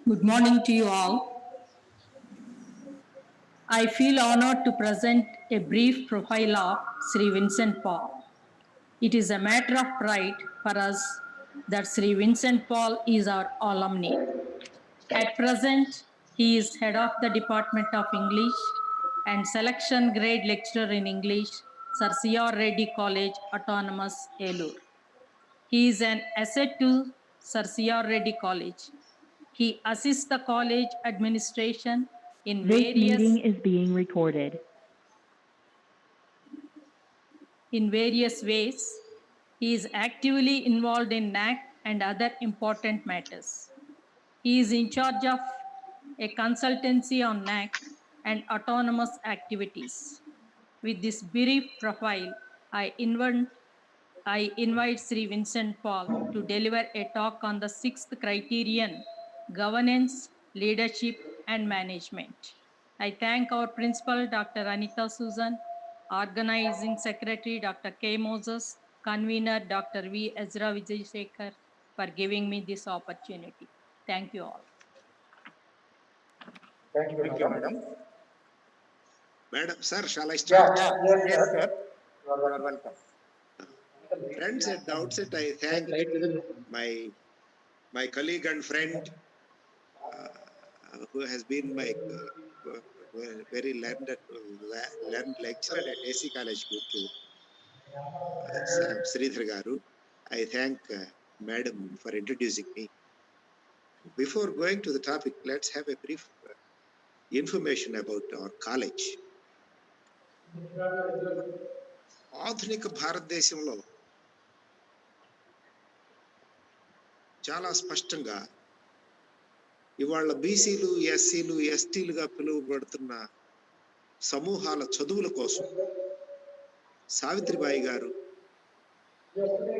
Good morning to you all. I feel honored to present a brief profile of Sri Vincent Paul. It is a matter of pride for us that Sri Vincent Paul is our alumni. At present, he is head of the Department of English and selection grade lecturer in English, Sir C.R. Reddy College, Autonomous, Elur. He is an asset to Sir C.R. Reddy College. He assists the college administration in This various meeting is being recorded. ways. He is actively involved in NAAC and other important matters. He is in charge of a consultancy on NAAC and autonomous activities. With this brief profile, I invite Sri Vincent Paul to deliver a talk on the sixth criterion, governance, leadership, and management. I thank our principal, Dr. Anita Susan, organizing secretary, Dr. K. Moses, convener, Dr. V. Ezra Vijaysekhar, for giving me this opportunity. Thank you all. Thank you, madam. Madam, sir, shall I start? Yes, sir. You are welcome. Friends, at the outset, I thank my colleague and friend who has been my very learned lecturer at AC College, Sam Sridhar Garu. I thank Madam for introducing me. Before going to the topic, let's have a brief information about our college. ఆధునిక భారతదేశంలో చాలా స్పష్టంగా ఇవాళ బీసీలు, ఎస్సీలు, ఎస్టీలుగా పిలువబడుతున్న సమూహాల చదువుల కోసం సావిత్రిబాయి గారు,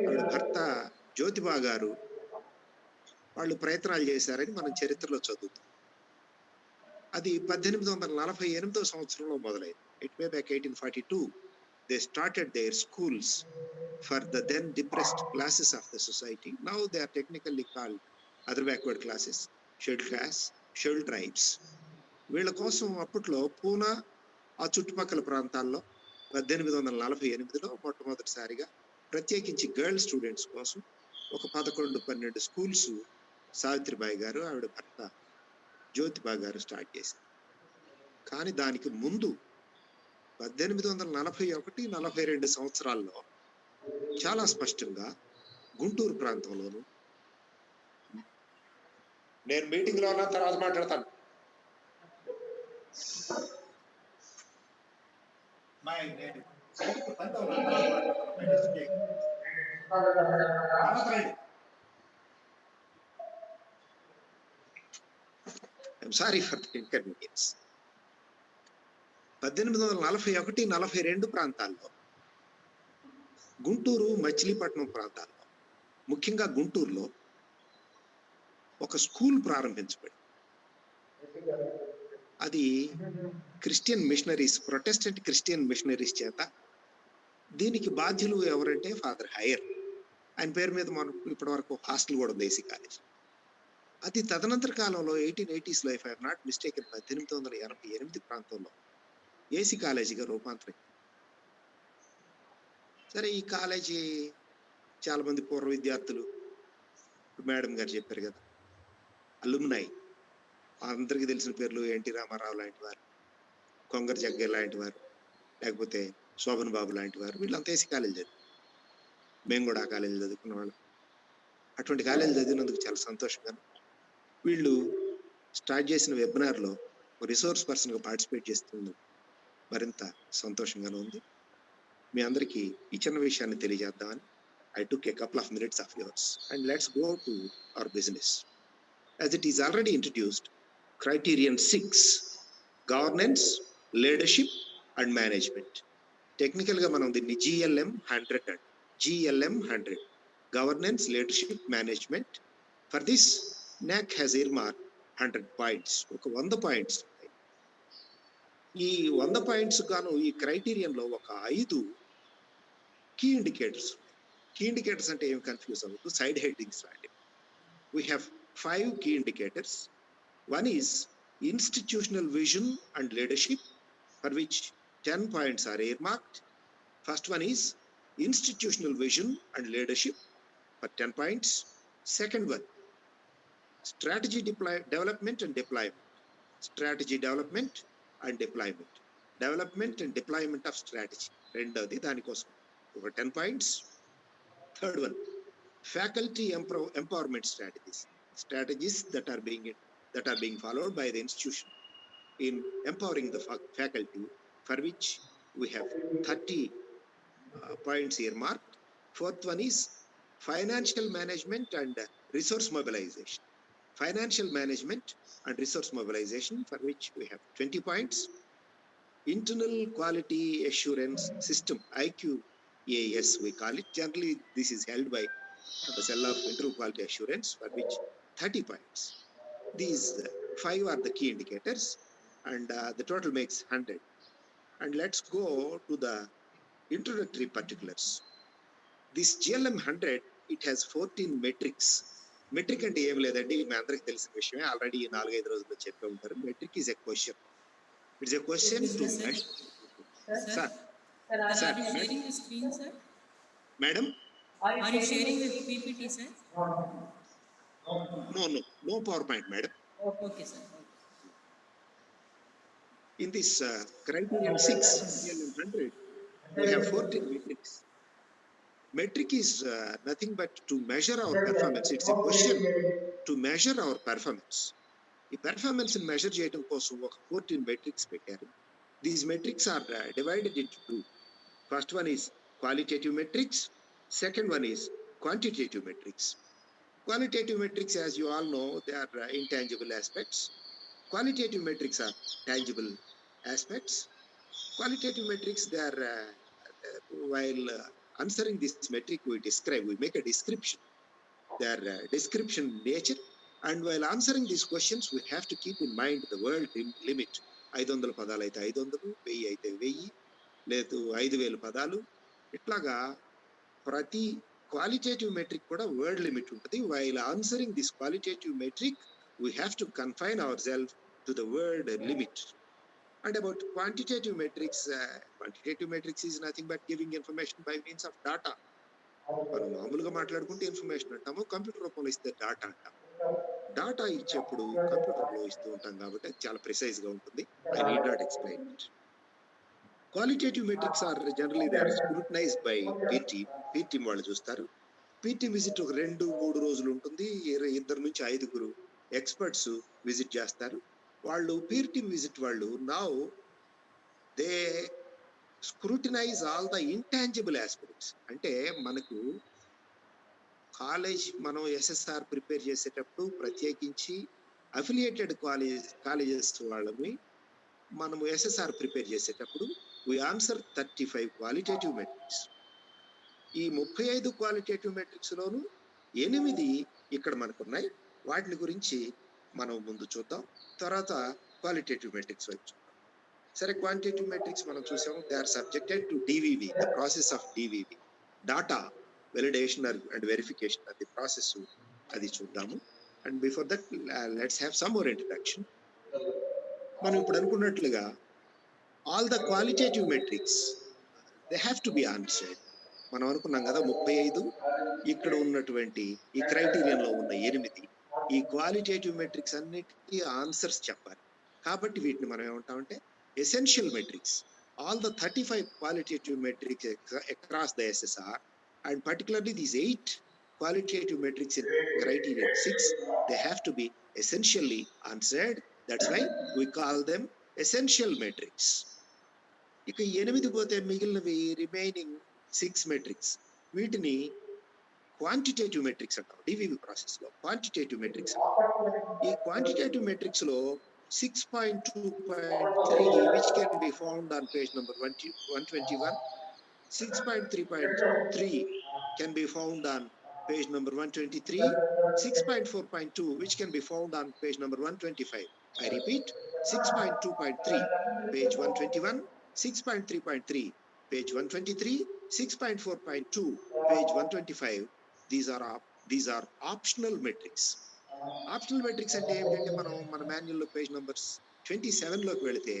ఆవిడ భర్త జ్యోతిబా గారు వాళ్ళు ప్రయత్నాలు చేశారని మనం చరిత్రలో చదువుతాం. అది 1848 సంవత్సరంలో మొదలైంది. It may back 1842. They started their schools for the then depressed classes of the society. Now they are technically called other backward classes, scheduled caste, scheduled tribes. వీళ్ళ కోసం అప్పట్లో పూనా ఆ చుట్టుపక్కల ప్రాంతాల్లో 1848లో మొట్టమొదటిసారిగా ప్రత్యేకించి గర్ల్ స్టూడెంట్స్ కోసం ఒక 11-12 స్కూల్స్ సావిత్రిబాయి గారు, ఆవిడ భర్త జ్యోతిబా గారు స్టార్ట్ చేశారు. కానీ దానికి ముందు 1841-42 సంవత్సరాల్లో చాలా స్పష్టంగా గుంటూరు ప్రాంతంలోను, నేను మీటింగ్ లో ఉన్న తర్వాత మాట్లాడతాను. I'm sorry for the inconvenience. 1841-42 ప్రాంతాల్లో గుంటూరు, మచిలీపట్నం ప్రాంతాల్లో, ముఖ్యంగా గుంటూరులో ఒక స్కూల్ ప్రారంభించబడింది. అది Christian machineries, Protestant Christian machineries చేత. దీనికి బాధ్యులు ఎవరంటే ఫాదర్ హైయర్. ఆయన పేరు మీద మనకు ఇప్పటి వరకు హాస్టల్ కూడా ఉంది, ఏసీ కాలేజ్. అది తదనంతర కాలంలో 1880s లో, if I have not mistaken, 1888 ప్రాంతంలో ఏసీ కాలేజీగా రూపాంతరం. సరే, ఈ కాలేజీ చాలా మంది పూర్వ విద్యార్థులు, మేడం గారు చెప్పారు కదా, అలుమ్నాయి, అందరికీ తెలిసిన పేర్లు ఎన్టీ రామారావు లాంటి వారు, కొంగర జగ్గయ్య లాంటి వారు, లేకపోతే శోభన్ బాబు లాంటి వారు, వీళ్ళంతా ఏసీ కాలేజీ చదివి, మేము కూడా ఆ కాలేజీ చదువుకున్న వాళ్ళు. అటువంటి కాలేజీ చదివినందుకు చాలా సంతోషంగా వీళ్ళు స్టార్ట్ చేసిన వెబినార్లో రిసోర్స్ పర్సన్గా పార్టిసిపేట్ చేస్తుంది మరింత సంతోషంగానే ఉంది. మీ అందరికీ ఈ చిన్న విషయాన్ని తెలియజేద్దామని I took a couple of minutes of yours, and let's go to our business. As it is already introduced, Criterion 6, Governance, Leadership and Management. Technical ga manam dinni GLM 100 and GLM 100, Governance, Leadership, Management. For this, NAAC has earmarked 100 points. ఒక 100 points. ఈ 100 points గాను ఈ criterion లో ఒక 5 key indicators. Key indicators అంటే ఏం confuse అవ్వద్దు, side headings లాంటివి. We have 5 key indicators. One is institutional vision and leadership, for which 10 points are earmarked. First one is institutional vision and leadership for 10 points. Second one, strategy development and deployment. Strategy development and deployment. Development and deployment of strategy. రెండవది దానికోసం ఒక 10 points. Third one, faculty empowerment strategies. Strategies that are being followed by the institution in empowering the faculty, for which we have 30 points earmarked. Fourth one is financial management and resource mobilization. Financial management and resource mobilization, for which we have 20 points. Internal quality assurance system, IQAS we call it. Generally, this is held by the cell of internal quality assurance, for which 30 points. These 5 are the key indicators, and the total makes 100. And let's go to the introductory particulars. This GLM 100, it has 14 metrics. Metric అంటే ఏం లేదండి, మీ అందరికి తెలిసిన విషయమే, already 4-5 రోజుల్లో చెప్పే ఉంటారు. Metric is a question. It's a question to sir. Are you sharing the screen, sir? Madam, Are you sharing the PPT, sir? No PowerPoint, madam. Okay, sir. In this Criterion 6, GLM 100, we have 14 metrics. Metric is nothing but to measure our performance. It's a question to measure our performance. The performance in measure చేయడం కోసం ఒక 14 metrics పెట్టారు. These metrics are divided into 2. First one is qualitative metrics. Second one is quantitative metrics. Qualitative metrics, as you all know, they are intangible aspects. Qualitative metrics are tangible aspects. Qualitative metrics, they are while answering this metric, we make a description. They are description nature, and while answering these questions, we have to keep in mind the word limit. 500 పదాలు అయితే 500, 1000 అయితే 1000, లేదు 5000 పదాలు. ఇట్లాగా ప్రతి qualitative metric కూడా word limit ఉంటుంది. While answering this qualitative metric, we have to confine ourselves to the word limit. And about quantitative metrics is nothing but giving information by means of data. మనం మామూలుగా మాట్లాడుకుంటే information అంటాము, computer రూపంలో ఇస్తే data అంటాము. Data ఇచ్చేప్పుడు కంప్యూటర్లో ఇస్తూ ఉంటాం కాబట్టి అది చాలా ప్రిసైజ్ గా ఉంటుంది. I need not explain it. Qualitative metrics are generally they are scrutinised by peer team వాళ్ళు చూస్తారు. పీర్ టీమ్ విజిట్ ఒక 2-3 రోజులు ఉంటుంది. 2 నుంచి 5 ఎక్స్పర్ట్స్ విజిట్ చేస్తారు. వాళ్ళు పీర్ టీమ్ విజిట్ వాళ్ళు now they scrutinise all the intangible aspects. అంటే మనకు మనం ఎస్ఎస్ఆర్ ప్రిపేర్ చేసేటప్పుడు ప్రత్యేకించి అఫిలియేటెడ్ కాలేజెస్ వాళ్ళని మనము ఎస్ఎస్ఆర్ ప్రిపేర్ చేసేటప్పుడు we answer 35 qualitative metrics. ఈ 35 క్వాలిటేటివ్ మెట్రిక్స్ లోను 8 ఇక్కడ మనకు ఉన్నాయి. వాటిని గురించి మనం ముందు చూద్దాం, తర్వాత క్వాలిటేటివ్ మెట్రిక్స్ వైపు చూద్దాం. సరే, క్వాంటిటేటివ్ మెట్రిక్స్ మనం చూసాము. They are subjected to DVV, the process of DVV, data validation and verification, అది ప్రాసెస్, అది చూద్దాము. And before that let's have some more introduction. మనం ఇప్పుడు అనుకున్నట్లుగా all the qualitative metrics they have to be answered. మనం అనుకున్నాం కదా 35, ఇక్కడ ఉన్నటువంటి ఈ క్రైటీరియన్ లో ఉన్న 8 ఈ క్వాలిటేటివ్ మెట్రిక్స్ అన్నిటికీ ఆన్సర్స్ చెప్పాలి. కాబట్టి వీటిని మనం ఏమంటామంటే essential metrics. All the 35 qualitative metrics across the SSR, and particularly these 8 qualitative metrics in Criterion 6, they have to be essentially answered. That's why we call them essential metrics. ఇక 8 పోతే మిగిలినవి remaining 6 metrics, వీటిని quantitative metrics అంటాం. DVV process లో quantitative metrics. ఈ quantitative metrics లో 6.2.3 which can be found on page number 121, 6.3.3 can be found on page number 123, 6.4.2 which can be found on page number 125. I repeat, 6.2.3 page 121, 6.3.3 page 123, 6.4.2 page 125. These are optional metrics. Optional metrics అంటే ఏమిటంటే మనం మన మాన్యువల్లో page numbers 27లోకి వెళితే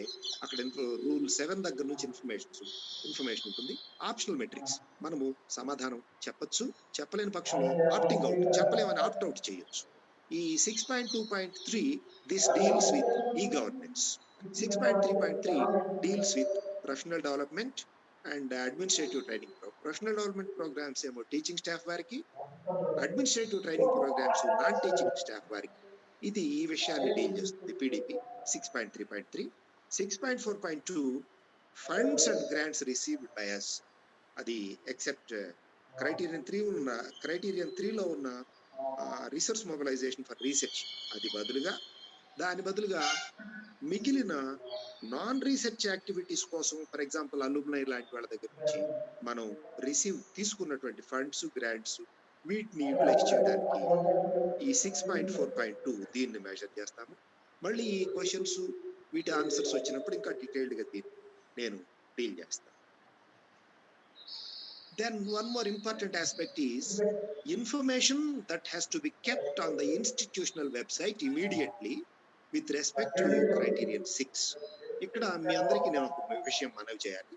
అక్కడ rule 7 దగ్గర నుంచి information ఉంటుంది. Optional metrics మనము సమాధానం చెప్పొచ్చు, చెప్పలేని పక్షంలో ఆప్టింగ్ అవుట్, చెప్పలేమని ఆప్ట్ అవుట్ చేయొచ్చు. ఈ 6.2.3 this deals with e governance. 6.3.3 deals with professional development and administrative training. Professional development programmes ఏమో టీచింగ్ స్టాఫ్ వారికి, administrative training programmes non teaching staff వారికి. ఇది ఈ విషయాన్ని డీల్ చేస్తుంది PDP 6.3.3. 6.4.2 funds and grants received by us. అది except criterion 3లో ఉన్న రీసోర్స్ మొబిలైజేషన్ ఫర్ రీసెర్చ్ అది దాని బదులుగా మిగిలిన నాన్ రీసెర్చ్ యాక్టివిటీస్ కోసం, ఫర్ ఎగ్జాంపుల్ అలుమ్నై లాంటి వాళ్ళ దగ్గర నుంచి మనం తీసుకున్నటువంటి ఫండ్స్, గ్రాంట్స్ వీటిని యూటిలైజ్ చేయడానికి ఈ 6.4.2 దీన్ని మెజర్ చేస్తాము. మళ్ళీ ఈ క్వశ్చన్స్ వీటి ఆన్సర్స్ వచ్చినప్పుడు ఇంకా డీటెయిల్డ్ గా దీన్ని నేను డీల్ చేస్తాను. Then one more important aspect is information that has to be kept on the institutional website immediately with respect to Criterion 6. ఇక్కడ మీ అందరికీ నేను ఒక విషయం మనవి చేయాలి.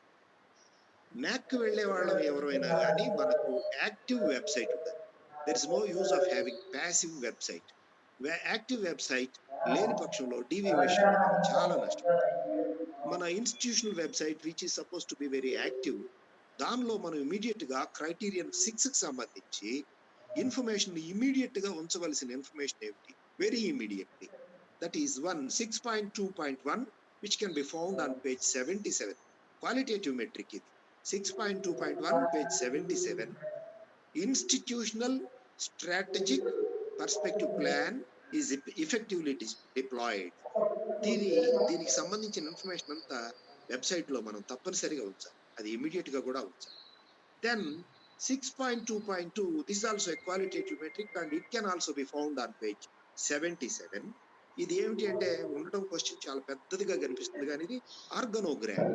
NAAC వెళ్ళే వాళ్ళం ఎవరైనా కానీ మనకు యాక్టివ్ వెబ్సైట్ ఉండాలి. There is no use of having passive website. Active website లేని పక్షంలో డీవియేషన్ మనం చాలా నష్టపోతాం. మన institutional website which is suppose to be very active, దానిలో మనం ఇమీడియట్ గా క్రైటీరియన్ 6 కి సంబంధించి ఇన్ఫర్మేషన్ ఇమీడియట్ గా ఉంచవలసిన ఇన్ఫర్మేషన్ ఏమిటి? Very immediately. That is 6.2.1 which can be found on page 77. Qualitative metric ఇది 6.2.1 page 77. Institutional strategic perspective plan is effectively deployed. దీనికి సంబంధించిన ఇన్ఫర్మేషన్ అంతా వెబ్సైట్ లో మనం తప్పనిసరిగా ఉంచాలి, అది ఇమీడియట్ గా కూడా ఉంచాలి. Then 6.2.2 this is also a qualitative metric and it can also be found on page 77. ఇది ఏమిటి అంటే ఉండటం క్వశ్చన్ చాలా పెద్దదిగా కనిపిస్తుంది కానీ ఇది ఆర్గనోగ్రామ్.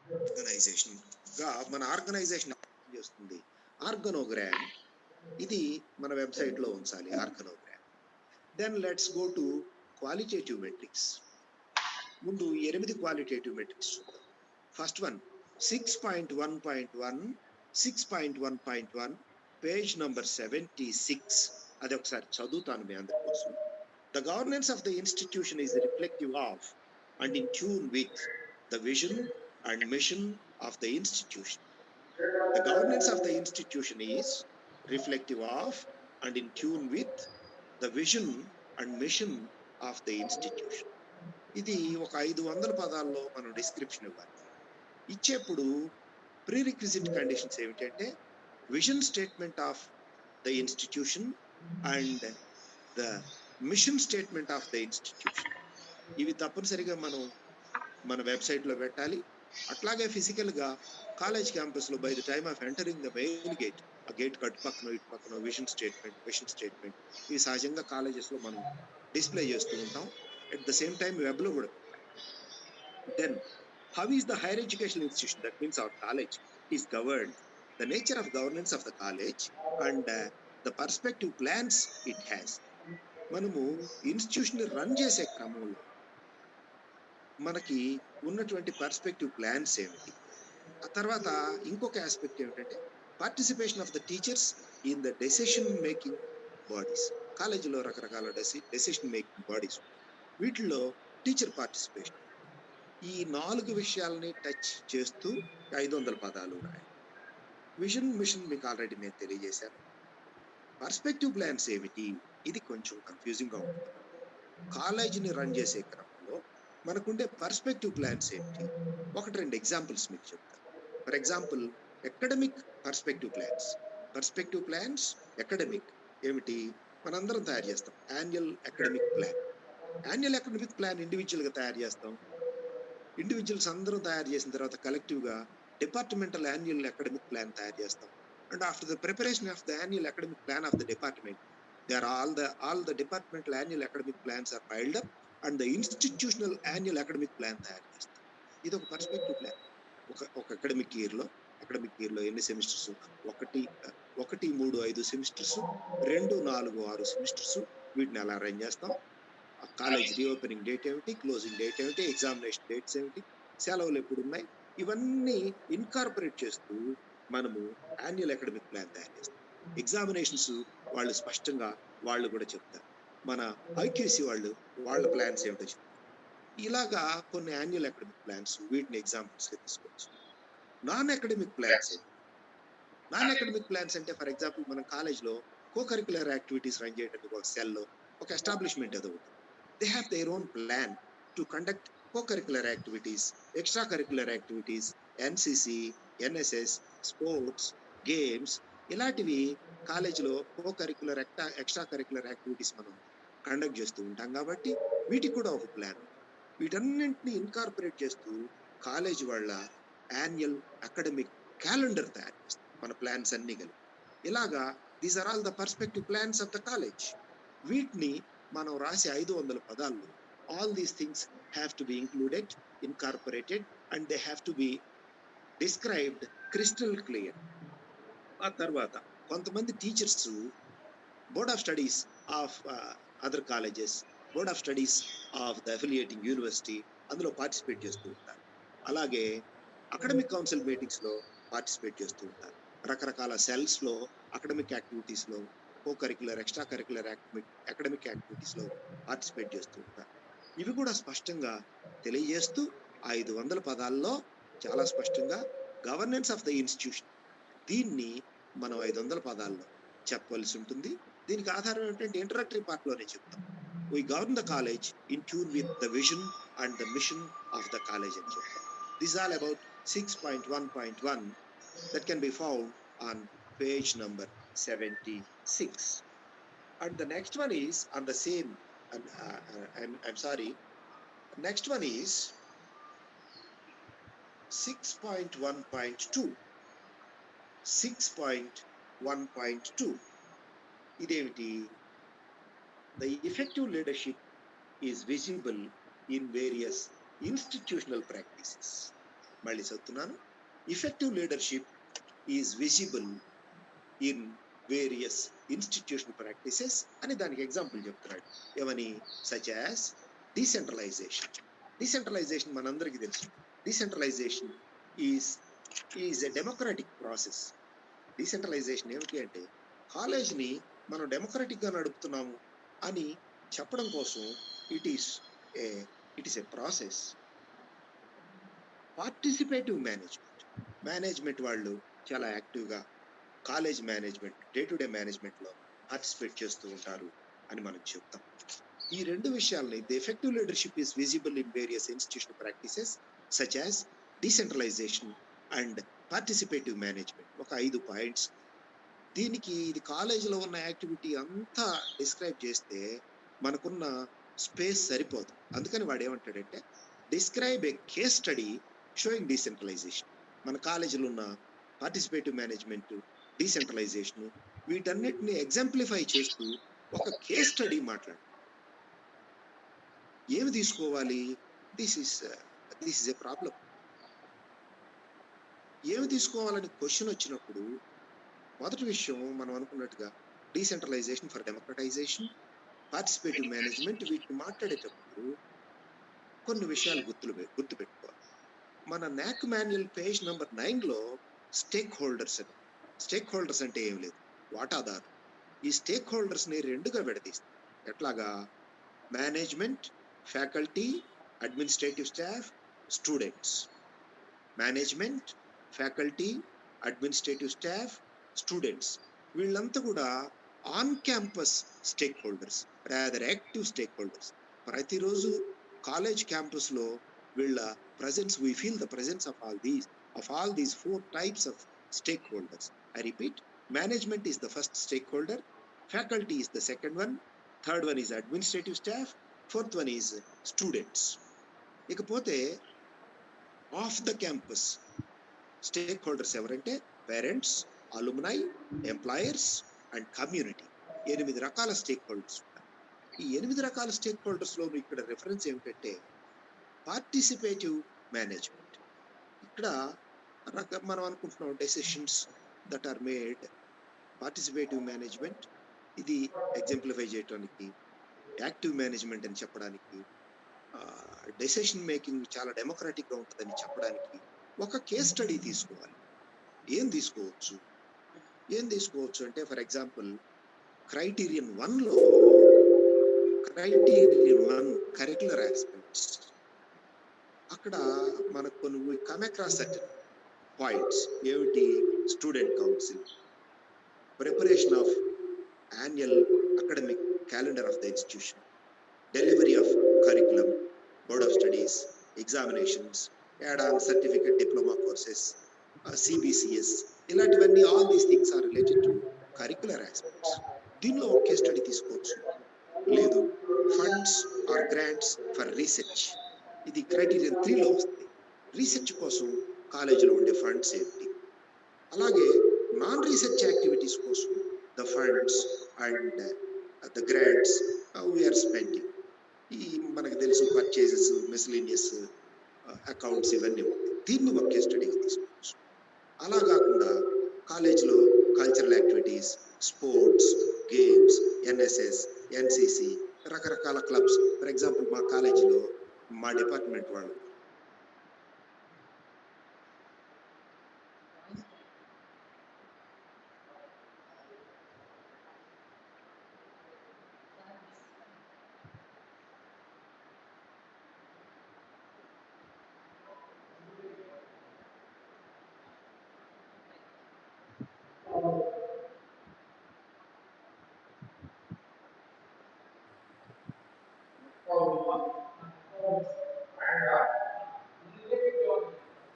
ఆర్గనైజేషన్ గా మన ఆర్గనైజేషన్ చేస్తుంది. ఆర్గనోగ్రామ్ ఇది మన వెబ్సైట్ లో ఉంచాలి, organogram. Then let's go to qualitative metrics. ముందు 8 క్వాలిటేటివ్ మెట్రిక్స్ చూద్దాం. First one 6.1.1 6.1.1 page number 76. అది ఒకసారి చదువుతాను మీ అందరి కోసం. The governance of the institution is reflective of and in tune with the vision and mission of the institution. The governance of the institution is reflective of and in tune with the vision and mission of the institution. ఇది ఒక 500 పదాల్లో మనం description ఇవ్వాలి. ఇచ్చేప్పుడు ప్రీరిక్విజిట్ conditions ఏమిటంటే vision statement of the institution and the mission statement of the institution. ఇవి తప్పనిసరిగా మనం మన వెబ్సైట్ లో పెట్టాలి. అట్లాగే ఫిజికల్ గా కాలేజ్ క్యాంపస్ లో by the time of entering the main gate, ఆ గేట్ కట్టు పక్కన ఇటు పక్కన విజన్ స్టేట్మెంట్ ఇవి సహజంగా కాలేజెస్ లో మనం డిస్ప్లే చేస్తూ ఉంటాం. At the same time web లో కూడా. Then how is the higher education institution, that means our college, is governed, the nature of governance of the college and the perspective plans it has. మనము institution ని run చేసే క్రమంలో మనకి ఉన్నటువంటి perspective plans ఏమిటి. ఆ తర్వాత ఇంకొక ఆస్పెక్ట్ ఏమిటంటే participation of the teachers in the decision making bodies. కాలేజీలో రకరకాల డెసిషన్ మేకింగ్ బాడీస్, వీటిల్లో టీచర్ పార్టిసిపేషన్. ఈ 4 విషయాలని టచ్ చేస్తూ 500 పదాలు రాయాలి. విజన్ మిషన్ మీకు ఆల్రెడీ నేను తెలియజేశాను. పర్స్పెక్టివ్ ప్లాన్స్ ఏమిటి, ఇది కొంచెం కన్ఫ్యూజింగ్ గా ఉంటుంది. కాలేజీని రన్ చేసే క్రమంలో మనకుండే పర్స్పెక్టివ్ ప్లాన్స్ ఏమిటి, 1-2 ఎగ్జాంపుల్స్ మీకు చెప్తాను. For example academic perspective plans academic ఏమిటి మనందరం తయారు చేస్తాం. యాన్యువల్ అకాడమిక్ ప్లాన్ ఇండివిజువల్ గా తయారు చేస్తాం. ఇండివిజువల్స్ అందరూ తయారు చేసిన తర్వాత కలెక్టివ్ గా డిపార్ట్మెంటల్ యాన్యువల్ అకాడమిక్ ప్లాన్ తయారు చేస్తాం. And after the preparation of the annual academic plan of the department, all the departmental annual academic plans are piled up and the institutional annual academic plan తయారు చేస్తాం. ఇది ఒక perspective plan. ఒక academic ఇయర్లో ఎన్ని semesters? 1, 3, 5 semesters, 2, 4, 6 semesters. వీటిని ఎలా run చేస్తాం? కాలేజ్ రీఓపెనింగ్ డేట్ ఏమిటి, క్లోజింగ్ డేట్ ఏమిటి, ఎగ్జామినేషన్ డేట్స్ ఏమిటి, సెలవులు ఎప్పుడు ఉన్నాయి, ఇవన్నీ ఇన్కార్పొరేట్ చేస్తూ మనము యాన్యువల్ అకాడమిక్ ప్లాన్ తయారు చేస్తాం. ఎగ్జామినేషన్స్ వాళ్ళు స్పష్టంగా వాళ్ళు కూడా చెప్తారు. మన ఐక్యూసీ వాళ్ళ ప్లాన్స్ ఏమిటో చెప్తారు. ఇలాగా కొన్ని యాన్యువల్ అకాడమిక్ ప్లాన్స్, వీటిని ఎగ్జాంపుల్స్ గా తీసుకోవచ్చు. నాన్ అకాడమిక్ ప్లాన్స్ అంటే ఫర్ ఎగ్జాంపుల్ మన కాలేజ్లో కో-కరిక్యులర్ యాక్టివిటీస్ రన్ చేయడానికి ఒక సెల్లో ఒక ఎస్టాబ్లిష్మెంట్ ఏదో ఉంటుంది. They have their own plan to conduct co-curricular activities, extra curricular activities, NCC, NSS, sports, games, ఇలాంటివి కాలేజీలో కో-కరిక్యులర్ ఎక్స్ట్రా కరిక్యులర్ యాక్టివిటీస్ మనం కండక్ట్ చేస్తూ ఉంటాం. కాబట్టి వీటికి కూడా ఒక ప్లాన్. వీటన్నింటినీ ఇన్కార్పొరేట్ చేస్తూ కాలేజ్ వాళ్ళ యాన్యువల్ అకాడమిక్ క్యాలెండర్ తయారు చేస్తాం మన ప్లాన్స్ అన్ని కలిపి. ఇలాగా these are all the perspective plans of the college. వీటిని మనం రాసే 500 పదాల్లో all these things have to be included, incorporated, and they have to be described crystal clear. ఆ తర్వాత కొంతమంది teachers board of studies of other colleges, board of studies of the affiliating university అందులో participate చేస్తూ ఉంటారు. అలాగే academic council meetings లో participate చేస్తూ ఉంటారు. రకరకాల సెల్స్ లో అకాడమిక్ యాక్టివిటీస్ లో, co-curricular, extra curricular academic activities లో పార్టిసిపేట్ చేస్తూ ఉంటారు. ఇవి కూడా స్పష్టంగా తెలియజేస్తూ 500 పదాల్లో చాలా స్పష్టంగా గవర్నెన్స్ ఆఫ్ ద ఇన్స్టిట్యూషన్, దీన్ని మనం 500 పదాల్లో చెప్పవలసి ఉంటుంది. దీనికి ఆధారం ఏంటంటే ఇంట్రడక్టరీ పార్ట్ లోనే చెప్తాం. We govern the college in tune with the vision and the mission of the college అని చెప్తాం. This is all about 6.1.1 that can be found on page number 76. And the next one is on the same, I'm sorry, next one is 6.1.2. 6.1.2 ఇదేమిటి? The effective leadership is visible in various institutional practices. మళ్ళీ చెప్తున్నాను, effective leadership is visible in various institutional practices అని దానికి example చెప్తున్నాడు. ఏమని? such as decentralization. Decentralization మనందరికీ తెలుసు. Decentralization is a democratic process. Decentralization ఏమిటి అంటే కాలేజ్ని మనం డెమోక్రటిక్ గా నడుపుతున్నాము అని చెప్పడం కోసం it is a process. Participative management వాళ్ళు చాలా యాక్టివ్గా college management, day to day management లో పార్టిసిపేట్ చేస్తూ ఉంటారు అని మనం చెప్తాం. ఈ రెండు విషయాల్ని the effective leadership is visible in various institutional practices such as decentralisation and participative management. ఒక 5 పాయింట్స్. దీనికి ఇది కాలేజీలో ఉన్న యాక్టివిటీ అంతా డిస్క్రైబ్ చేస్తే మనకున్న స్పేస్ సరిపోదు. అందుకని వాడు ఏమంటాడంటే describe a case study showing decentralisation. మన కాలేజీలో ఉన్న పార్టిసిపేటివ్ మేనేజ్మెంట్, డీసెంట్రలైజేషన్, వీటన్నిటిని ఎగ్జాంప్లిఫై చేస్తూ ఒక కేస్ స్టడీ మాట్లాడు. ఏమి తీసుకోవాలి? This is a problem. ఏమి తీసుకోవాలని క్వశ్చన్ వచ్చినప్పుడు మొదటి విషయం మనం అనుకున్నట్టుగా decentralisation for democratisation, participative management, వీటిని మాట్లాడేటప్పుడు కొన్ని విషయాలు గుర్తుపెట్టుకోవాలి. మన NAAC మాన్యువల్ పేజ్ నెంబర్ 9లో స్టేక్ హోల్డర్స్ అంటే ఏం లేదు, వాటాదారు. ఈ స్టేక్ హోల్డర్స్ ని 2గా విడదీస్తాం. ఎట్లాగా? Management, faculty, administrative staff, students. Management, faculty, administrative staff, students, వీళ్ళంతా కూడా on campus stake holders, rather active stake holders. ప్రతిరోజు కాలేజ్ క్యాంపస్ లో వీళ్ళ presence, we feel the presence of all these 4 types of stakeholders. I repeat, management is the first stakeholder, faculty is the second one, third one is administrative staff, fourth one is students. ఇకపోతే of the campus stakeholders ఎవరంటే parents, alumni, employers and community. 8 రకాల stake holders ఉంటారు. ఈ 8 రకాల stake holders లో ఇక్కడ reference ఏమిటంటే participative management. ఇక్కడ మనం అనుకుంటున్నాం decisions that are made, participative management ఇది ఎగ్జాంప్లిఫై చేయడానికి, యాక్టివ్ మేనేజ్మెంట్ అని చెప్పడానికి, డెసిషన్ మేకింగ్ చాలా డెమోక్రాటిక్ గా ఉంటుందని చెప్పడానికి ఒక కేస్ స్టడీ తీసుకోవాలి. ఏం తీసుకోవచ్చు అంటే ఫర్ ఎగ్జాంపుల్ క్రైటీరియన్ 1 లో క్రైటీరియన్ 1 కరిక్యులర్ ఆస్పెక్ట్స్, అక్కడ మనకు కొన్ని కమ్ అక్రాస్ సర్టెన్ పాయింట్స్. ఏమిటి? Student council, preparation of annual academic calendar of the institution, delivery of curriculum, board of studies, examinations, add-on certificate diploma courses, CBCS, ఇలాంటివన్నీ all these things are related to curricular aspects. దీనిలో ఒక case study తీసుకోవచ్చు. లేదు, funds or grants for research, ఇది criterion 3 లో వస్తుంది. Research కోసం కాలేజీలో ఉండే ఫండ్స్ ఏంటి, అలాగే నాన్ రీసెర్చ్ యాక్టివిటీస్ కోసం the funds and the grants we're spending. ఈ మనకు తెలుసు పర్చేజెస్, మిస్లీనియస్ అకౌంట్స్, ఇవన్నీ ఉంటాయి. దీన్ని ఒక కేస్ స్టడీగా తీసుకోవచ్చు. అలా కాకుండా కాలేజ్లో cultural activities, sports, games, NSS, NCC, రకరకాల క్లబ్స్. ఫర్ ఎగ్జాంపుల్ మా కాలేజీలో మా డిపార్ట్మెంట్ వాళ్ళు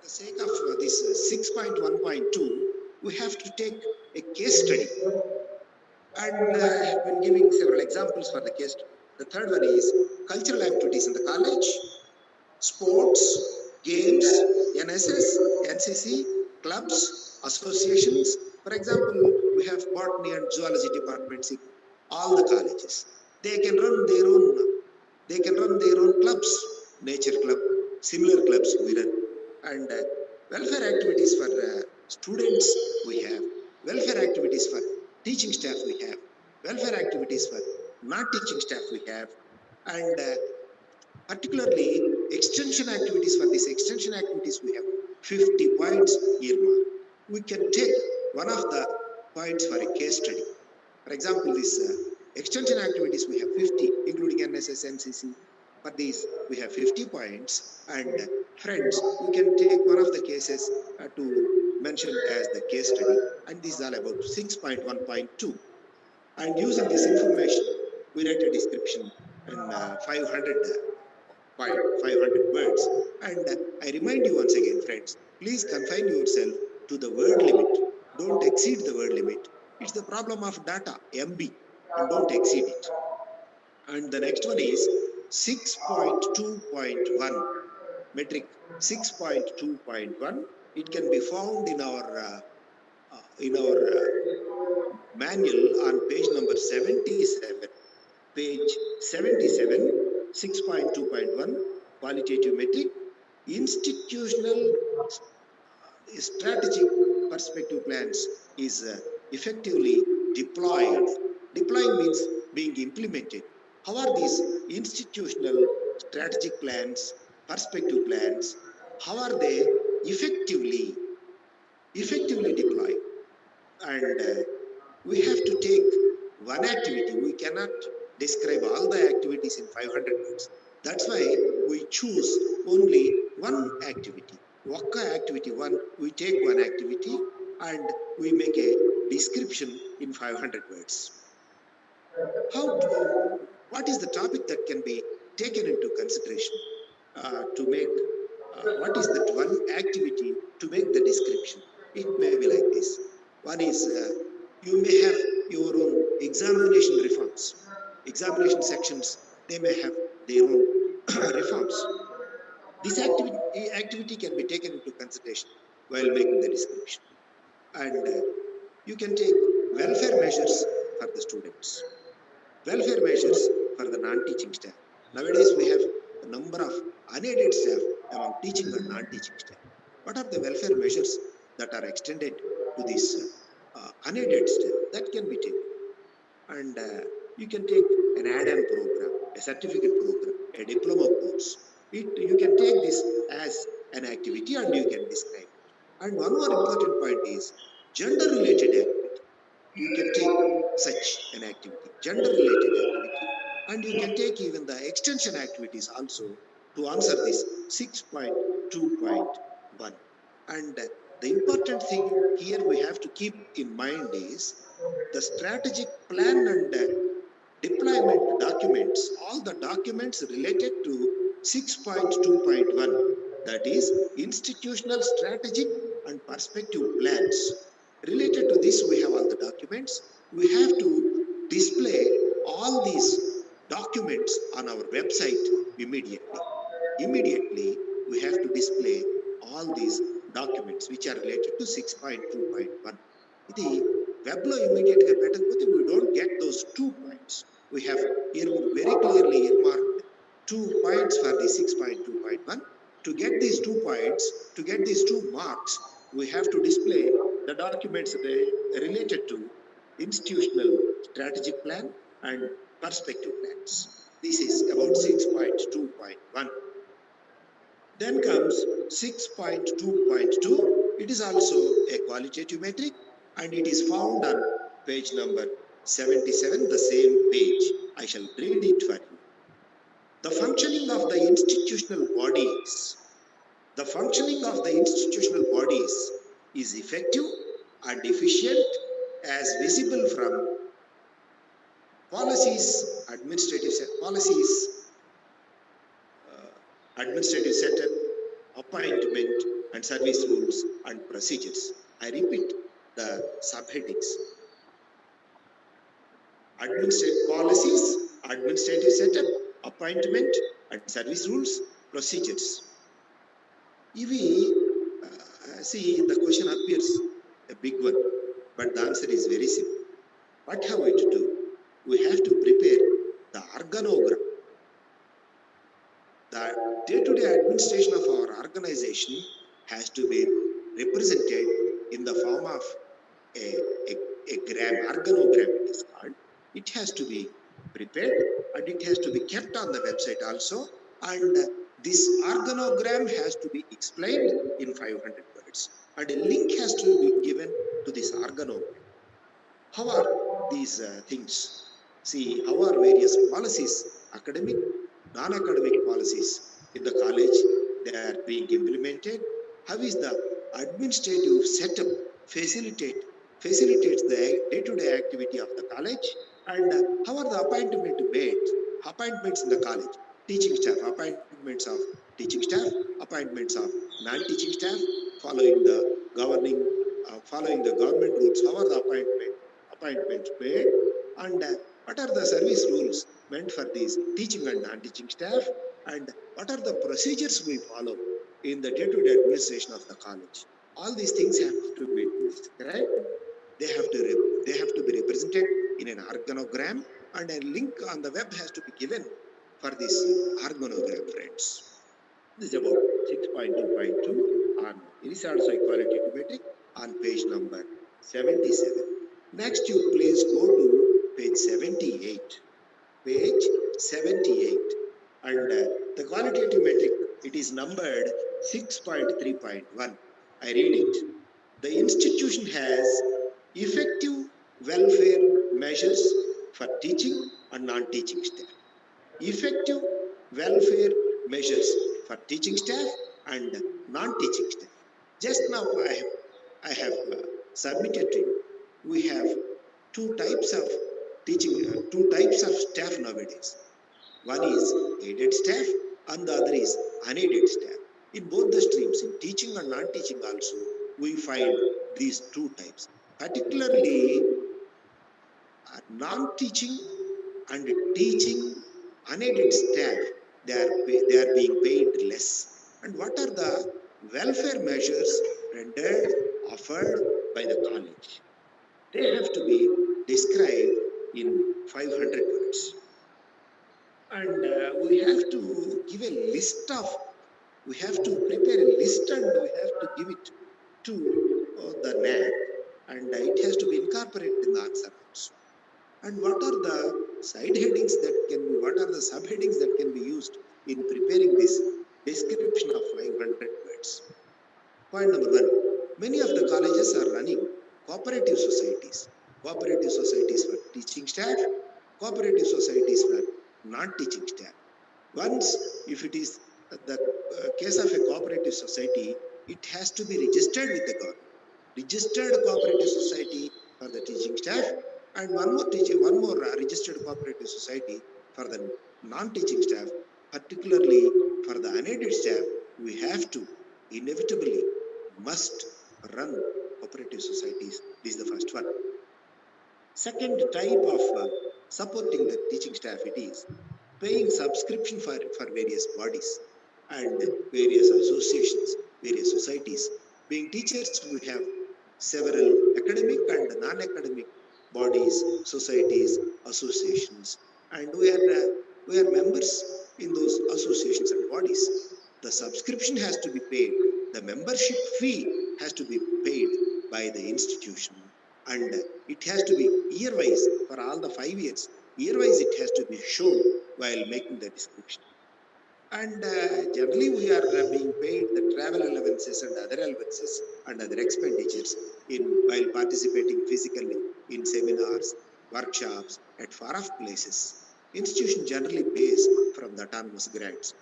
the sake of this 6.1.2, we have to take a case study, and when giving several examples for the case study. The third one is cultural activities in the college, sports, games, NSS, NCC, clubs, associations. For example, we have botany and zoology departments in all the colleges. They can run their own clubs, nature club, similar clubs we run, and welfare activities for students we have, welfare activities for teaching staff we have, welfare activities for non-teaching staff we have, and particularly extension activities. For these extension activities we have 50 points earmark. We can take one of the points for a case study. For example, this extension activities we have 50, including NSS, NCC. For these we have 50 points, and friends, we can take one of the cases to mention as the case study, and this is all about 6.1.2. And using this information, we write a description in 500 words. And I remind you once again, friends, please confine yourself to the word limit. Don't exceed the word limit. It's the problem of data, MB, and don't exceed it. And the next one is 6.2.1 metric. 6.2.1, it can be found in our manual on page number 77. Page 77, 6.2.1, qualitative metric, institutional strategic perspective plans is effectively deployed. Deploying means being implemented. How are these institutional strategic plans, perspective plans, how are they effectively deployed? And we have to take one activity. We cannot describe all the activities in 500 words. That's why we choose only one activity. Wakka activity one, we take one activity and we make a description in 500 words. What is the topic that can be taken into consideration to make, what is that one activity to make the description? It may be like this. One is, you may have your own examination reforms. Examination sections, they may have their own reforms. This activity can be taken into consideration while making the description. And you can take welfare measures for the students, welfare measures for the non-teaching staff. Nowadays, we have a number of unaided staff among teaching and non-teaching staff. what are the welfare measures that are extended to this unaided staff, that can be taken. And you can take an add-on program, a certificate program, a diploma course. You can take this as an activity and you can describe it. And one more important point is gender-related activity. You can take such an activity, gender-related activity, and you can take even the extension activities also to answer this 6.2.1. And the important thing here we have to keep in mind is the strategic plan and deployment documents, all the documents related to 6.2.1, that is institutional strategic and perspective plans. Related to this, we have all the documents. We have to display all these documents on our website immediately. Immediately, we have to display all these documents which are related to 6.2.1. ఇది వెబ్లో immediate గా పెట్టకపోతే we don't get those 2 points. We have here very clearly earmarked 2 points for the 6.2.1. To get these 2 points, to get these 2 marks, we have to display the documents related to institutional strategic plan and perspective plans. This is about 6.2.1. Then comes 6.2.2. It is also a qualitative metric and it is found on page number 77, the same page. I shall read it for you. The functioning of the institutional bodies. The functioning of the institutional bodies is effective and efficient as visible from policies, administrative setup, appointment and service rules and procedures. I repeat the subheadings. Administrative policies, administrative setup, appointment and service rules, procedures. See, the question appears a big one, but the answer is very simple. What have we to do? We have to prepare the organogram. The day-to-day administration of our organization has to be represented in the form of a organogram it is called. It has to be prepared and it has to be kept on the website also, and this organogram has to be explained in 500 words and a link has to be given to this organogram. How are these things? See, how are various policies, academic, non-academic policies in the college, they are being implemented? How is the administrative setup facilitates the day-to-day activity of the college? And how are the appointments in the college? Teaching staff, appointments of teaching staff, appointments of non-teaching staff, following the government rules. How are the appointments made? And what are the service rules meant for these teaching and non-teaching staff? And what are the procedures we follow in the day-to-day administration of the college? All these things have to be described. They have to be represented in an organogram, and a link on the web has to be given for this organogram, friends. This is about 6.2.2 on, it is also a qualitative metric on page number 77. Next, you please go to page 78. Page 78. And the qualitative metric, it is numbered 6.3.1. I read it. The institution has effective welfare measures for teaching and non-teaching staff. Effective welfare measures for teaching staff and non-teaching staff. Just now I have submitted to you. We have two types of staff nowadays. One is aided staff and the other is unaided staff. In both the streams, in teaching and non-teaching also, we find these two types. Particularly non-teaching and teaching unaided staff, they are being paid less. And what are the welfare measures rendered, offered by the college? They have to be described in 500 words. And we have to give a list of, we have to prepare a list and we have to give it to the NAAC, and it has to be incorporated in the answer also. And what are the side headings that can be, what are the subheadings that can be used in preparing this description of 500 words? Point number one, many of the colleges are running cooperative societies for teaching staff, cooperative societies for non-teaching staff. Once, if it is the case of a cooperative society, it has to be registered with the government. Registered cooperative society for the teaching staff, and one more registered cooperative society for the non-teaching staff, particularly for the unaided staff. We have to inevitably must run cooperative societies. This is the first one. Second type of supporting the teaching staff, it is paying subscription for various bodies and various associations, various societies. Being teachers, we have several academic and non-academic bodies, societies, associations, and we are members in those associations and bodies. The subscription has to be paid. The membership fee has to be paid by the institution, and it has to be year-wise for all the 5 years. Year-wise, it has to be shown while making the description. And generally, we are being paid the travel allowances and other allowances and other expenditures while participating physically in seminars, workshops at far-off places. Institution generally pays from the autonomous grants,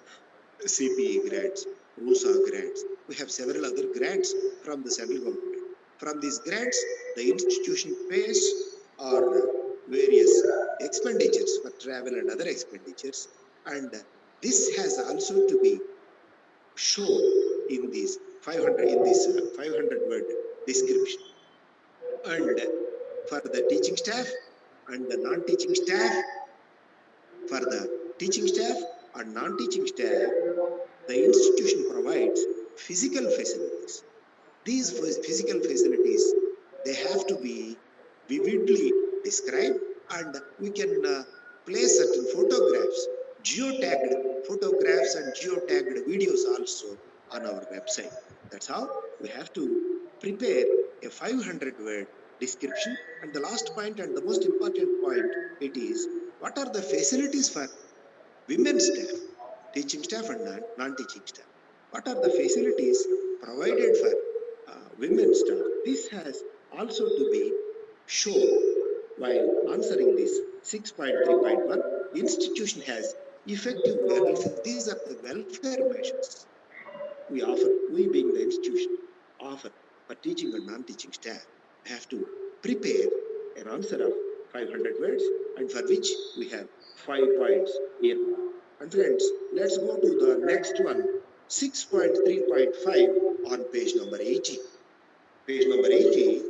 CPE grants, RUSA grants. We have several other grants from the central government. From these grants, the institution pays or various expenditures for travel and other expenditures, and this has also to be shown in this 500 word description. And for the teaching staff and the non-teaching staff, for the teaching staff and non-teaching staff, the institution provides physical facilities. These physical facilities, they have to be vividly described, and we can place certain photographs, geotagged photographs and geotagged videos also on our website. That's how we have to prepare a 500 word description. And the last point and the most important point, it is what are the facilities for women staff, teaching staff and non-teaching staff. What are the facilities provided for women staff? This has also to be shown while answering this 6.3.1. Institution has effective welfare. These are the welfare measures we offer, we being the institution, offer for teaching and non-teaching staff. Have to prepare an answer of 500 words, and for which we have 5 points here. And friends, let's go to the next one, 6.3.5 on page number 80. Page number 80,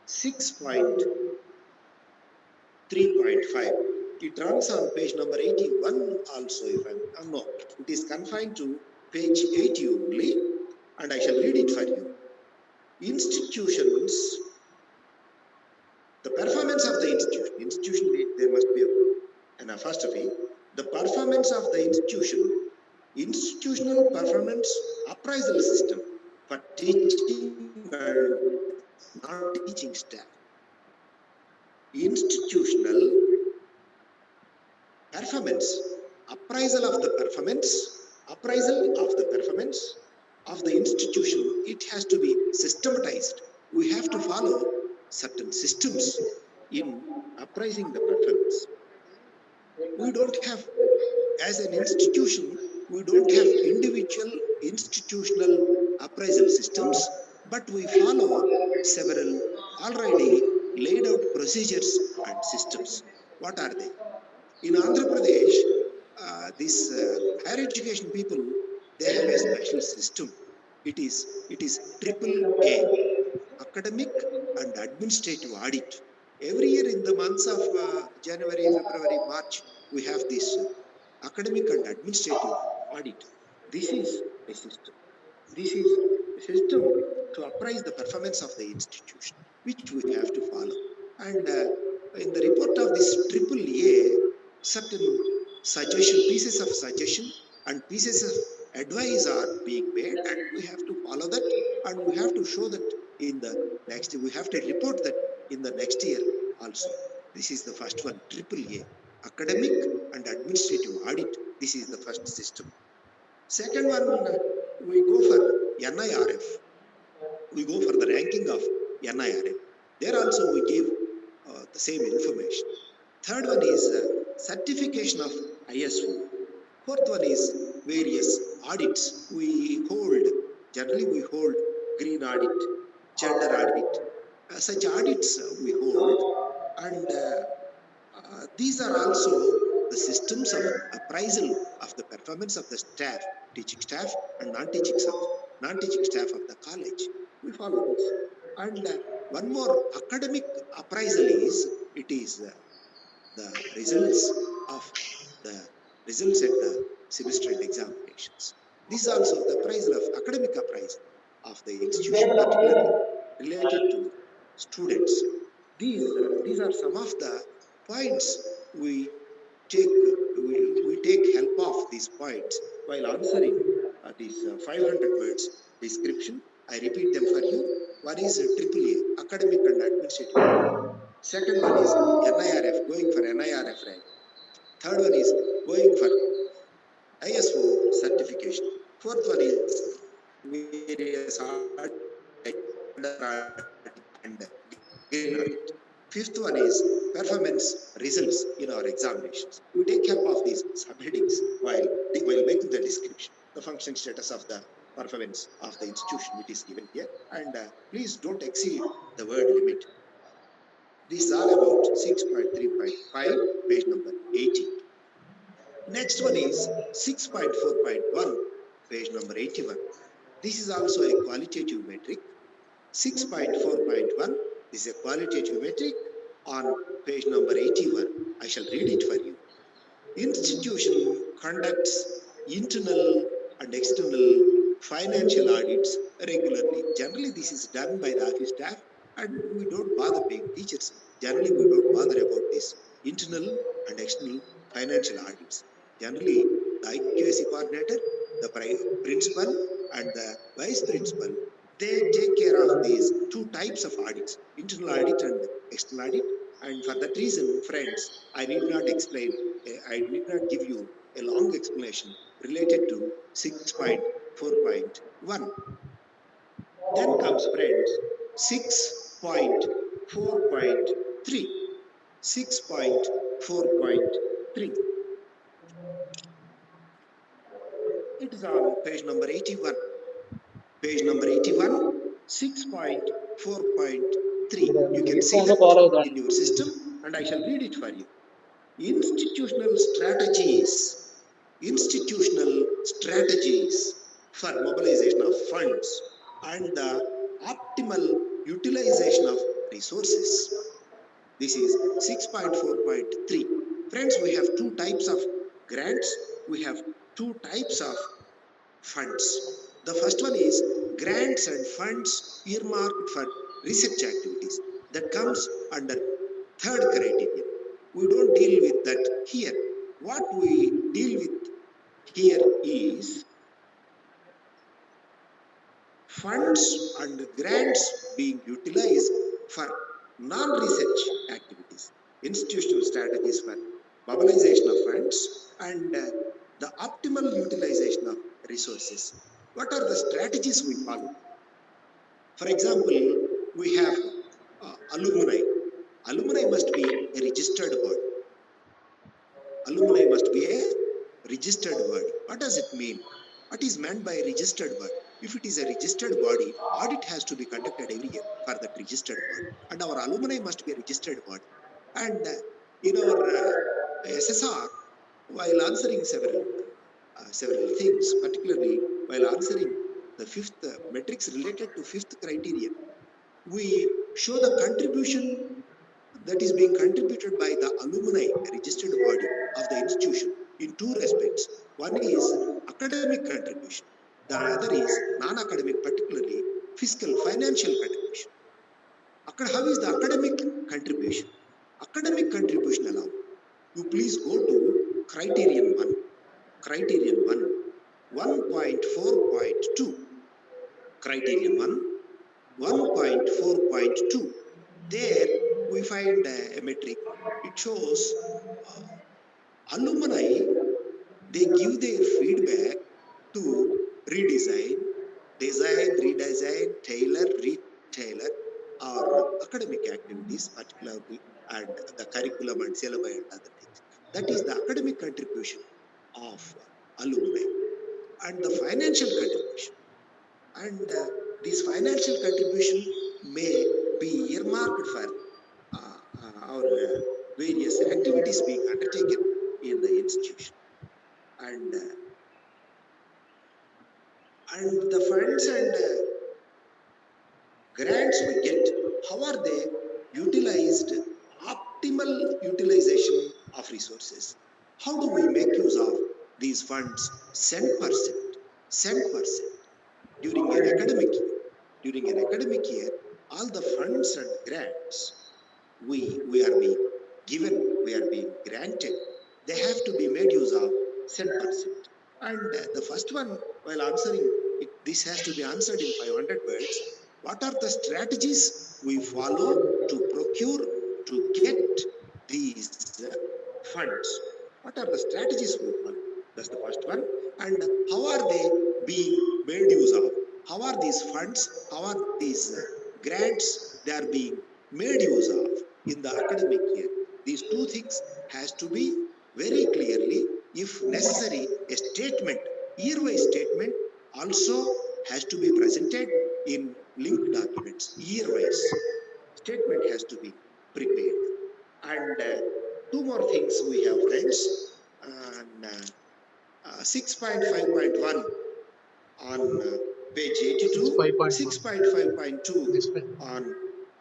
6.3.5. It runs on page number 81 also, if I'm no, it is confined to page 80 only, and I shall read it for you. Institutions, the performance of the institution, there must be an apostrophe. The performance of the institutional performance appraisal system for teaching and non-teaching staff. Institutional performance, appraisal of the performance of the institution, it has to be systematized. We have to follow certain systems in appraising the performance. We don't have, as an institution, we don't have individual institutional appraisal systems, but we follow several already laid out procedures and systems. What are they? In Andhra Pradesh, these higher education people, they have a special system. It is AAA, Academic and Administrative Audit. Every year in the months of January, February, March, we have this academic and administrative audit. This is a system. This is a system to appraise the performance of the institution, which we have to follow. And in the report of this AAA, certain pieces of suggestion and pieces of advice are being made, and we have to follow that, and we have to show that in the next, we have to report that in the next year also. This is the first one, AAA, academic and administrative audit. This is the first system. Second one, we go for NIRF. We go for the ranking of NIRF. There also we give the same information. Third one is certification of ISO. Fourth one is various audits we hold. Generally, we hold green audit, gender audit. Such audits we hold, and these are also the systems of appraisal of the performance of the staff, teaching staff and non-teaching staff of the college. We follow this. And one more academic appraisal is, it is the results at the semester and examinations. This is also the appraisal of academic appraisal of the institution, particularly related to students. These are some of the points we take help of these points while answering these 500 words description. I repeat them for you. One is AAA, academic and administrative. Second one is NIRF, going for NIRF rank. Third one is going for ISO certification. Fourth one is various audit and green audit. Fifth one is performance results in our examinations. We take help of these subheadings while making the description, the function status of the performance of the institution, which is given here. And please don't exceed the word limit. This is all about 6.3.5, page number 80. Next one is 6.4.1, page number 81. This is also a qualitative metric. 6.4.1 is a qualitative metric on page number 81. I shall read it for you. Institution conducts internal and external financial audits regularly. Generally, this is done by the office staff, and we don't bother being teachers. Generally, we don't bother about this internal and external financial audits. Generally, the IQAC coordinator, the principal, and the vice principal, they take care of these two types of audits, internal audit and external audit. And for that reason, friends, I need not give you a long explanation related to 6.4.1. Then comes, friends, 6.4.3. 6.4.3. It is on page number 81. Page number 81, 6.4.3. You can see that in your system, and I shall read it for you. Institutional strategies for mobilization of funds and the optimal utilization of resources. This is 6.4.3. Friends, we have two types of grants. We have two types of funds. The first one is grants and funds earmarked for research activities. That comes under third criterion. We don't deal with that here. What we deal with here is funds and grants being utilized for non-research activities, institutional strategies for mobilization of funds and the optimal utilization of resources. What are the strategies we follow? For example, we have alumni. Alumni must be a registered body. Alumni must be a registered body. What does it mean? What is meant by a registered body? If it is a registered body, audit has to be conducted every year for that registered body. And our alumni must be a registered body. And in our SSR, while answering several things, particularly while answering the fifth metrics related to fifth criterion, we show the contribution that is being contributed by the alumni registered body of the institution in two respects. One is academic contribution. The other is non-academic, particularly fiscal, financial contribution. How is the academic contribution? Academic contribution allowed. You please go to Criterion 1. Criterion 1. 1.4.2, Criterion 1.4.2. There we find a metric. It shows alumni, they give their feedback to redesign, tailor, retailor, or academic activities, particularly, and the curriculum and syllabi and other things. That is the academic contribution of alumni and the financial contribution. And this financial contribution may be earmarked for our various activities being undertaken in the institution. And the funds and grants we get, how are they utilized? Optimal utilization of resources. How do we make use of these funds? Cent percent during an academic year. During an academic year, all the funds and grants we are being given, we are being granted, they have to be made use of 10%. And the first one, while answering it, this has to be answered in 500 words. What are the strategies we follow to procure, to get these funds? What are the strategies we follow? That's the first one. And how are they being made use of? How are these funds, how are these grants, they are being made use of in the academic year? These two things has to be very clearly, if necessary, a statement, year-wise statement also has to be presented in linked documents. Year-wise statement has to be prepared. And two more things we have, friends. And 6.5.1 on page 82, 6.5.2 on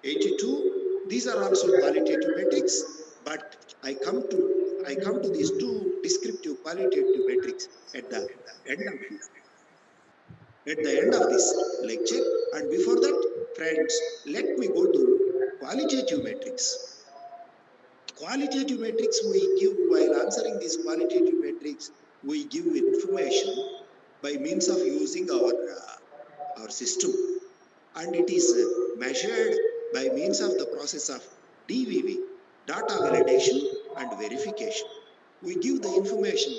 82. These are also qualitative metrics, but I come to these two descriptive qualitative metrics at the end of this lecture. And before that, friends, let me go to qualitative metrics. Qualitative metrics we give, while answering these qualitative metrics, we give information by means of using our system, and it is measured by means of the process of DVV, data validation and verification. We give the information,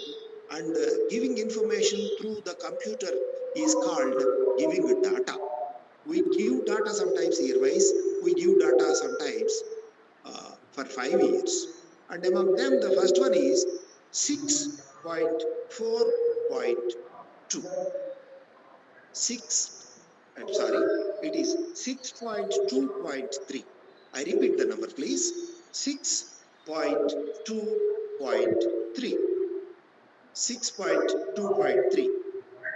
and giving information through the computer is called giving data. We give data sometimes year-wise, we give data sometimes for 5 years. And among them, the first one is 6.4.2. It is 6.2.3. I repeat the number, please. 6.2.3. 6.2.3.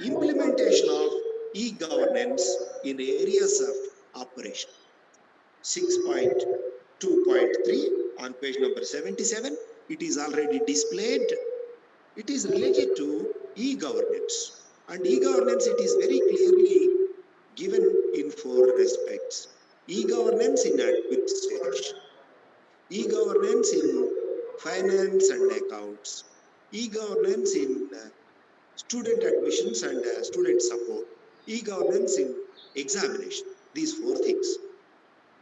Implementation of e-governance in areas of operation. 6.2.3 on page number 77. It is already displayed. It is related to e-governance. And e-governance, it is very clearly given in 4 respects. E-governance in administration, e-governance in finance and accounts, e-governance in student admissions and student support, e-governance in examination. These 4 things.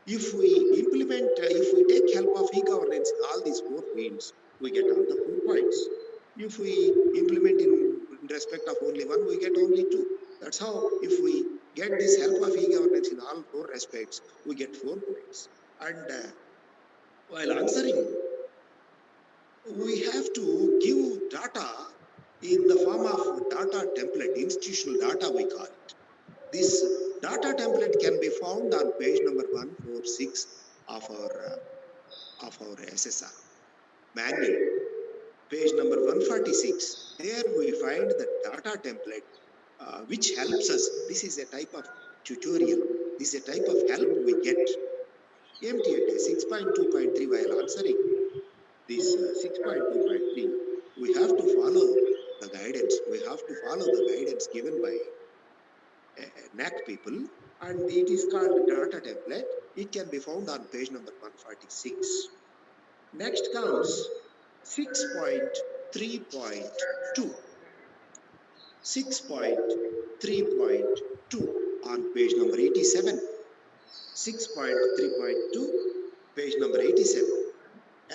If we implement, if we take help of e-governance in all these 4 fields, we get all the 4 points. If we implement in respect of only one, we get only 2. That's how, if we get this help of e-governance in all 4 respects, we get 4 points. And while answering, we have to give data in the form of data template, institutional data we call it. This data template can be found on page number 146 of our SSR manual. Page number 146, there we find the data template which helps us. This is a type of tutorial. This is a type of help we get. MTA 6.2.3, while answering this 6.2.3, we have to follow the guidance. We have to follow the guidance given by NAAC people, and it is called data template. It can be found on page number 146. Next comes 6.3.2. 6.3.2 on page number 87. 6.3.2, page number 87.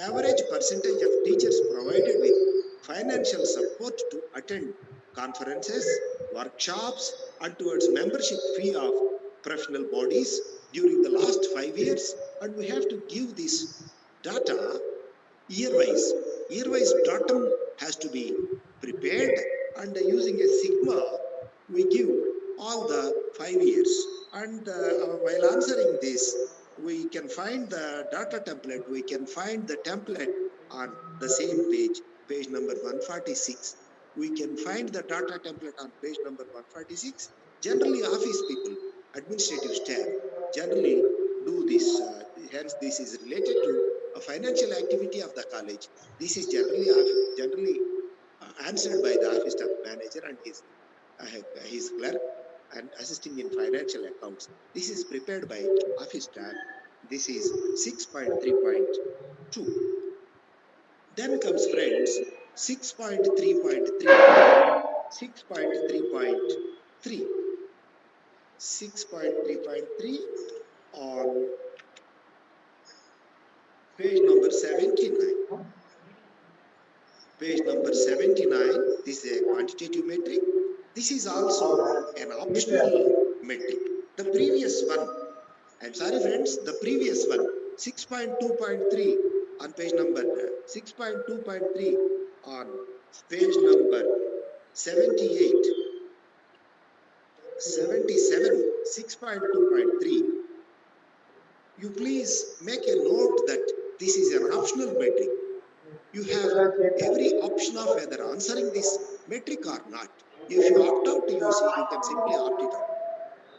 Average percentage of teachers provided with financial support to attend conferences, workshops, and towards membership fee of professional bodies during the last 5 years. And we have to give this data year-wise. Year-wise datum has to be prepared, and using a sigma, we give all the 5 years. And while answering this, we can find the data template. We can find the template on the same page, page number 146. We can find the data template on page number 146. Generally, office people, administrative staff, generally do this. Hence, this is related to a financial activity of the college. This is generally answered by the office staff manager and his clerk and assisting in financial accounts. This is prepared by office staff. This is 6.3.2. Then comes, friends, 6.3.3. 6.3.3. 6.3.3 on page number 79. Page number 79, this is a quantitative metric. This is also an optional metric. The previous one, I'm sorry friends, the previous one, 6.2.3 on page number 6.2.3 on page number 78, 77, 6.2.3. You please make a note that this is an optional metric. You have every option of whether answering this metric or not. If you opt out, you can simply opt it out.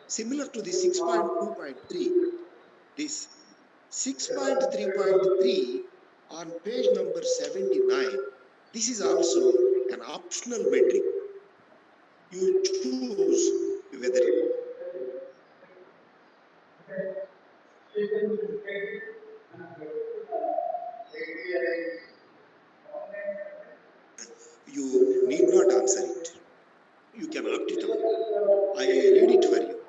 Similar to the 6.2.3, this 6.3.3 on page number 79, this is also an optional metric. You choose whether you need not answer it. You can opt it out. I read it for you.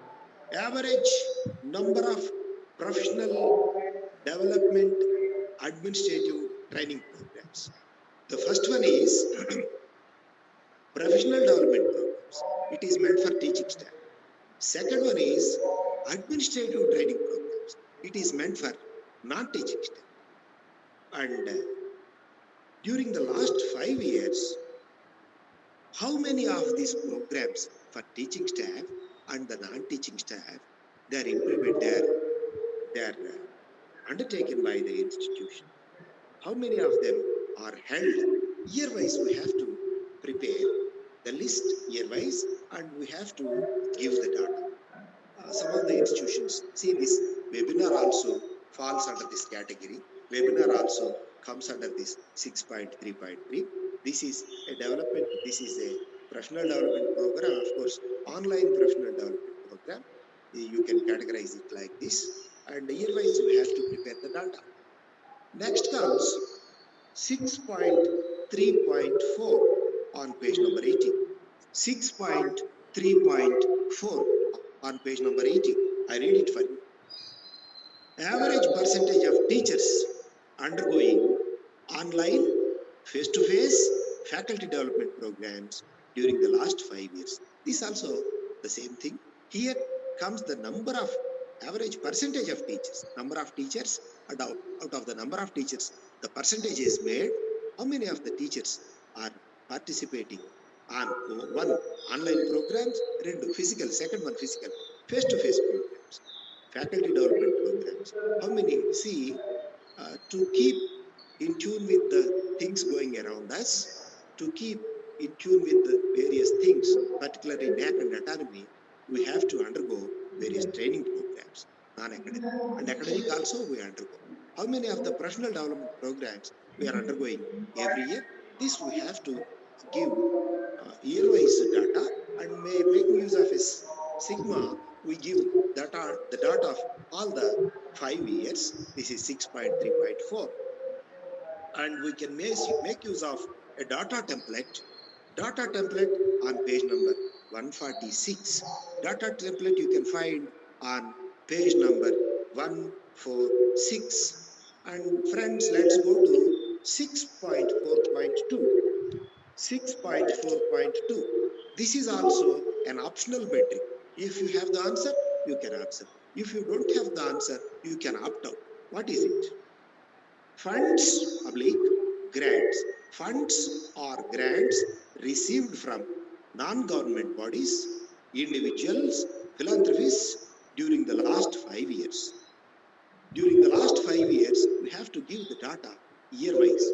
Average number of professional development administrative training programs. The first one is professional development programs. It is meant for teaching staff. Second one is administrative training programs. It is meant for non-teaching staff. And during the last 5 years, how many of these programs for teaching staff and the non-teaching staff, they are implemented, they are undertaken by the institution? How many of them are held? Year-wise, we have to prepare the list year-wise, and we have to give the data. Some of the institutions, see, this webinar also falls under this category. Webinar also comes under this 6.3.3. This is a development, this is a professional development program, of course, online professional development program. You can categorize it like this, and year-wise we have to prepare the data. Next comes 6.3.4 on page number 80. 6.3.4 on page number 80. I read it for you. Average percentage of teachers undergoing online, face-to-face faculty development programs during the last 5 years. This also the same thing. Here comes the number of average percentage of teachers. Number of teachers, out of the number of teachers, the percentage is made. How many of the teachers are participating on one online programs, physical, second one physical, face-to-face programs, faculty development programs. How many? See, to keep in tune with the things going around us, to keep in tune with the various things, particularly NAAC and autonomy, we have to undergo various training programs, non-academic. And academic also we undergo. How many of the professional development programs we are undergoing every year? This we have to give year-wise data, and making use of a sigma, we give the data of all the 5 years. This is 6.3.4. And we can make use of a data template on page number 146. Data template you can find on page number 146. And friends, let's go to 6.4.2. 6.4.2. This is also an optional metric. If you have the answer, you can answer. If you don't have the answer, you can opt out. What is it? Funds, oblique, grants. Funds or grants received from non-government bodies, individuals, philanthropists during the last 5 years. During the last 5 years, we have to give the data year-wise.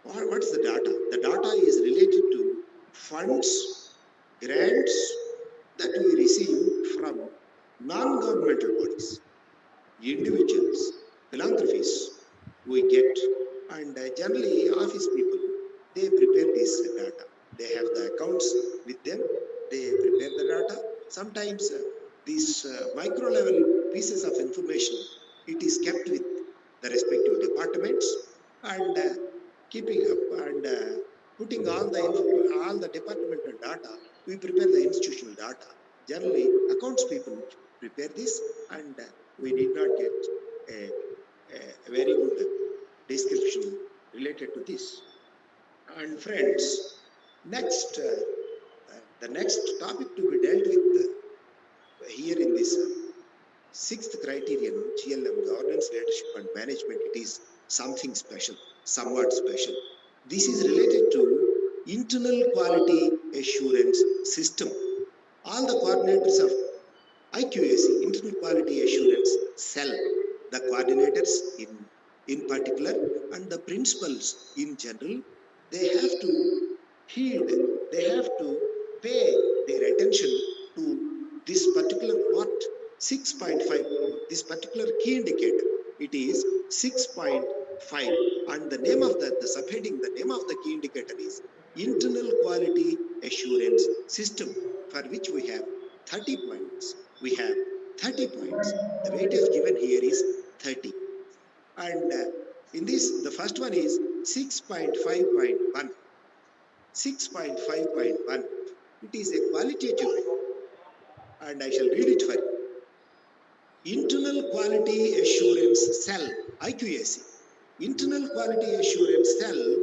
What's the data? The data is related to funds, grants that we receive from non-governmental bodies, individuals, philanthropists we get, and generally office people, they prepare this data. They have the accounts with them, they prepare the data. Sometimes these micro level pieces of information, it is kept with the respective departments, and keeping up and putting all the departmental data, we prepare the institutional data. Generally, accounts people prepare this, and we did not get a very good description related to this. And friends, next, the next topic to be dealt with here in this sixth criterion, GLM, governance, leadership and management, it is something special, somewhat special. This is related to internal quality assurance system. All the coordinators of IQAC, internal quality assurance cell, the coordinators in particular and the principals in general, they have to heed, they have to pay their attention to this particular part, 6.5, this particular key indicator. It is 6.5, and the name of the subheading, the name of the key indicator is internal quality assurance system, for which we have 30 points. We have 30 points. The weightage given here is 30. And in this, the first one is 6.5.1. 6.5.1. It is a qualitative, and I shall read it for you. Internal Quality Assurance Cell, IQAC. Internal Quality Assurance Cell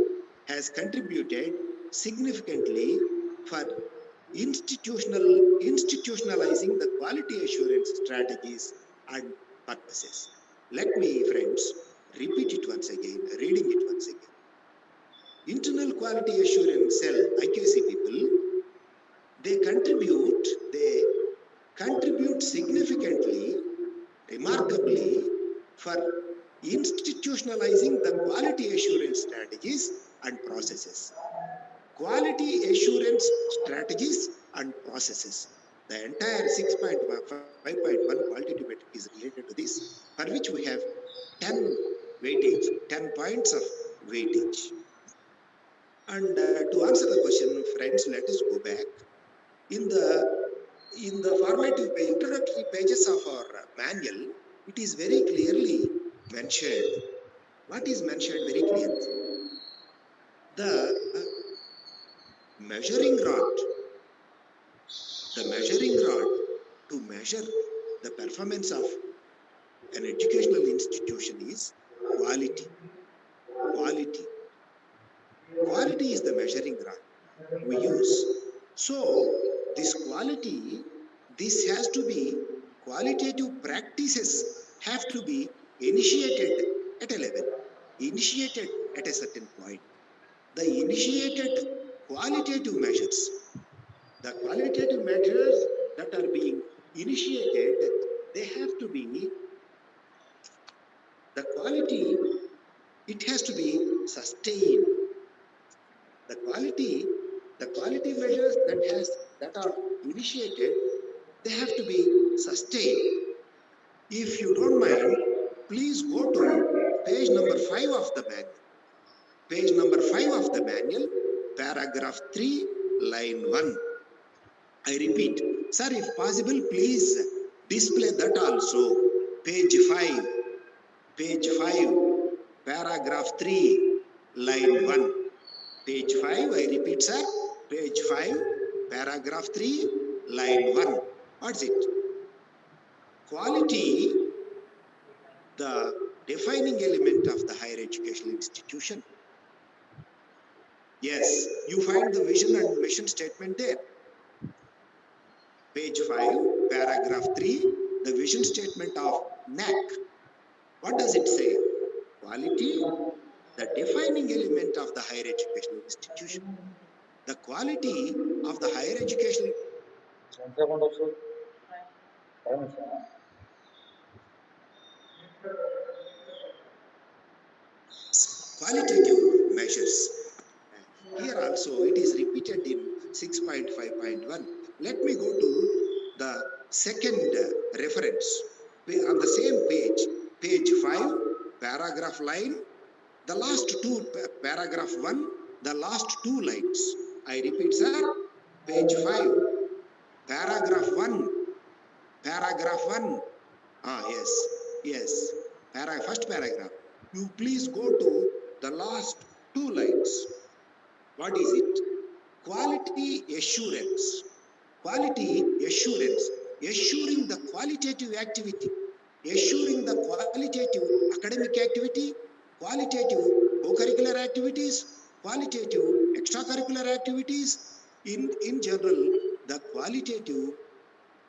has contributed significantly for institutionalizing the quality assurance strategies and purposes. Let me, friends, repeat it once again, reading it once again. Internal Quality Assurance Cell, IQAC people, they contribute significantly, remarkably, for institutionalizing the quality assurance strategies and processes. Quality assurance strategies and processes. The entire 6.5.1 qualitative metric is related to this, for which we have 10 weightage, 10 points of weightage. And to answer the question, friends, let us go back. In the formative introductory pages of our manual, it is very clearly mentioned. What is mentioned very clearly? The measuring rod to measure the performance of an educational institution is quality. Quality is the measuring rod we use. So this quality, this has to be, qualitative practices have to be initiated at a level, initiated at a certain point. The initiated qualitative measures, the qualitative measures that are being initiated, they have to be, the quality, it has to be sustained. The quality measures that are initiated, they have to be sustained. If you don't mind, please go to page number 5 of the manual. Page number 5 of the manual, paragraph 3, line 1. I repeat, sir, if possible, please display that also. Page 5, paragraph 3, line 1. Page 5, I repeat, sir, page 5, paragraph 3, line 1. What's it? Quality, the defining element of the higher educational institution. Yes, you find the vision and mission statement there. Page 5, paragraph 3, the vision statement of NAAC. What does it say? Quality, the defining element of the higher educational institution. The quality of the higher educational qualitative measures. Here also it is repeated in 6.5.1. Let me go to the second reference. On the same page, page 5, paragraph line, the last two, paragraph 1, the last two lines. I repeat, sir, page 5, paragraph 1, paragraph 1. Yes, first paragraph. You please go to the last two lines. What is it? Quality assurance. Quality assurance. Assuring the qualitative activity. Assuring the qualitative academic activity, qualitative co-curricular activities, qualitative extracurricular activities. In general, the qualitative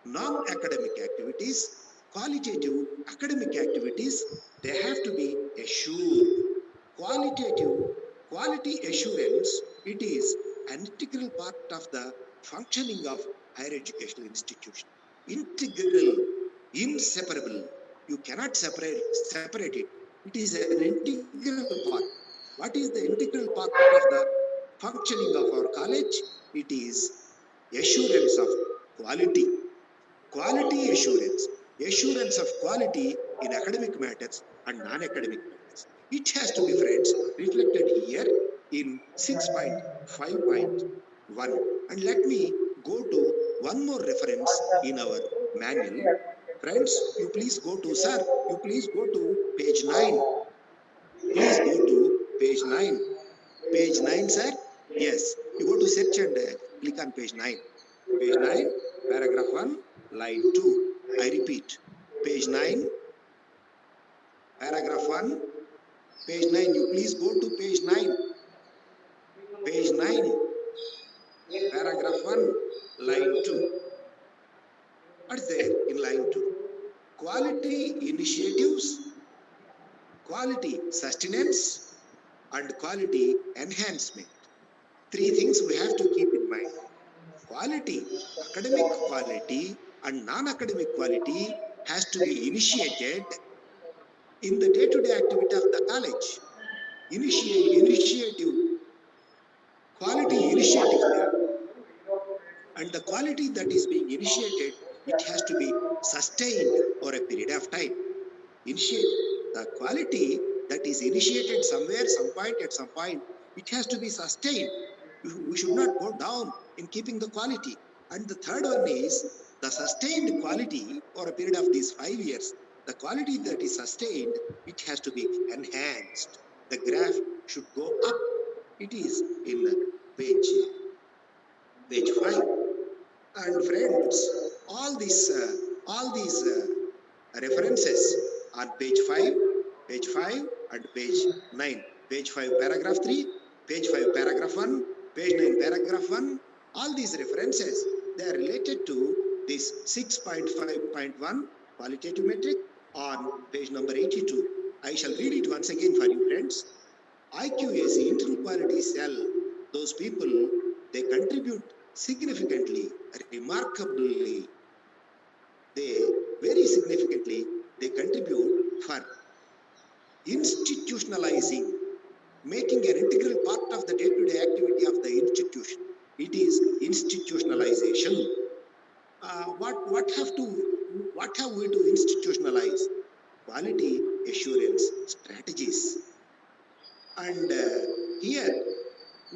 non-academic activities, qualitative academic activities, they have to be assured. Quality assurance, it is an integral part of the functioning of higher educational institution. Integral, inseparable. You cannot separate it. It is an integral part. What is the integral part of the functioning of our college? It is assurance of quality. Quality assurance. Assurance of quality in academic matters and non-academic matters. It has to be, friends, reflected here in 6.5.1. And let me go to one more reference in our manual. Friends, you please go to, sir, you please go to page 9. Please go to page 9. Page 9, sir? Yes, you go to search and click on page 9. Page 9, paragraph 1, line 2. I repeat, page 9, paragraph 1, page 9. You please go to page 9. Page 9, paragraph 1, line 2. What's there in line 2? Quality initiatives, quality sustenance, and quality enhancement. Three things we have to keep in mind. Quality, academic quality and non-academic quality has to be initiated in the day-to-day activity of the college. Initiative, quality initiatives there. And the quality that is being initiated, it has to be sustained over a period of time. Initiate the quality that is initiated somewhere, at some point, it has to be sustained. We should not go down in keeping the quality. And the third one is the sustained quality over a period of these 5 years. The quality that is sustained, it has to be enhanced. The graph should go up. It is in page 5. And friends, all these references on page 5 and page 9. Page 5 paragraph 3, page 5 paragraph 1, page 9 paragraph 1. All these references, they are related to this 6.5.1 qualitative metric on page number 82. I shall read it once again for you, friends. IQAC, internal quality cell, those people, they contribute significantly, remarkably, very significantly, they contribute for institutionalizing, making an integral part of the day-to-day activity of the institution. It is institutionalization. What have we to institutionalize? Quality assurance strategies. And here,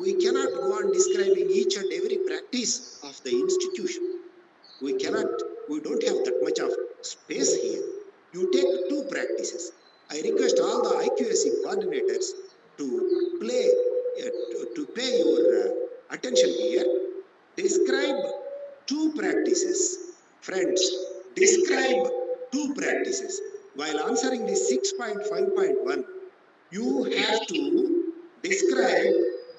we cannot go on describing each and every practice of the institution. We don't have that much of space here. You take two practices. I request all the IQAC coordinators to pay your attention here. two practices. While answering the 6.5.1, you have to describe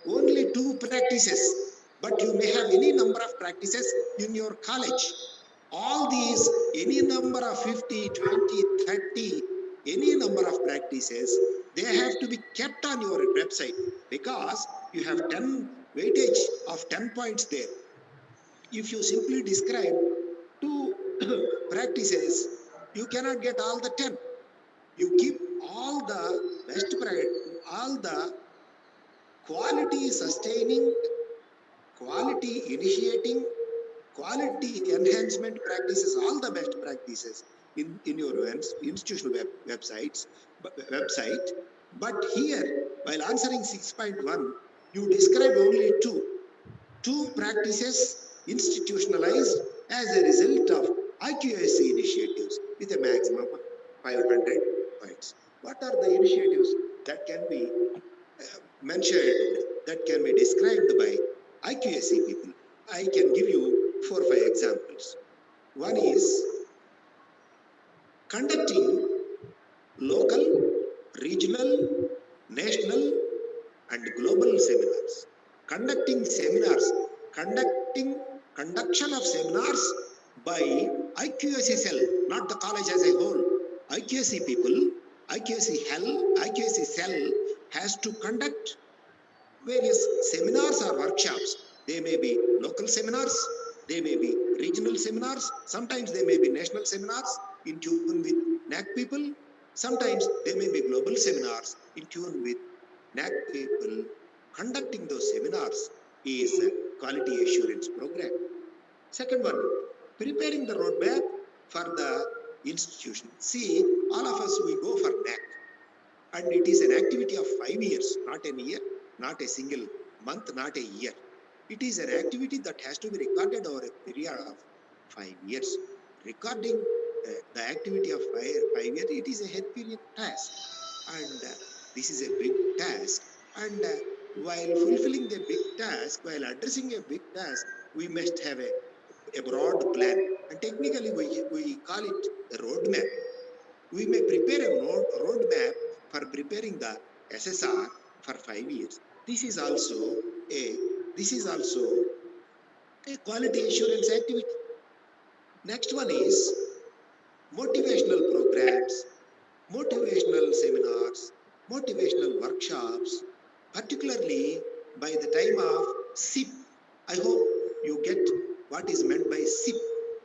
only two practices, but you may have any number of practices in your college. All these, any number of 50, 20, 30, any number of practices, they have to be kept on your website because you have 10 weightage of 10 points there. If you simply describe two practices, you cannot get all the 10. You keep all the best practice, all the quality sustaining, quality initiating, quality enhancement practices, all the best practices in your institutional website. But here, while answering 6.1, you describe only two practices institutionalized as a result of IQAC initiatives with a maximum of 500 points. What are the initiatives that can be mentioned, that can be described by IQAC people? I can give you 4 or 5 examples. One is conducting local, regional, national, and global seminars. Conduction of seminars by IQAC cell, not the college as a whole. IQAC people, IQAC cell has to conduct various seminars or workshops. They may be local seminars, they may be regional seminars, sometimes they may be national seminars in tune with NAAC people, sometimes they may be global seminars in tune with NAAC people. Conducting those seminars is a quality assurance program. Second one, preparing the roadmap for the institution. See, all of us, we go for NAAC. And it is an activity of 5 years, not a year, not a single month, not a year. It is an activity that has to be recorded over a period of 5 years. Recording the activity of 5 years, it is a Herculean task. And this is a big task. And while fulfilling the big task, while addressing a big task, we must have a broad plan. And technically, we call it a roadmap. We may prepare a roadmap for preparing the SSR for 5 years. This is also a quality assurance activity. Next one is motivational programs, motivational seminars, motivational workshops, particularly by the time of SIP. I hope you get what is meant by SIP,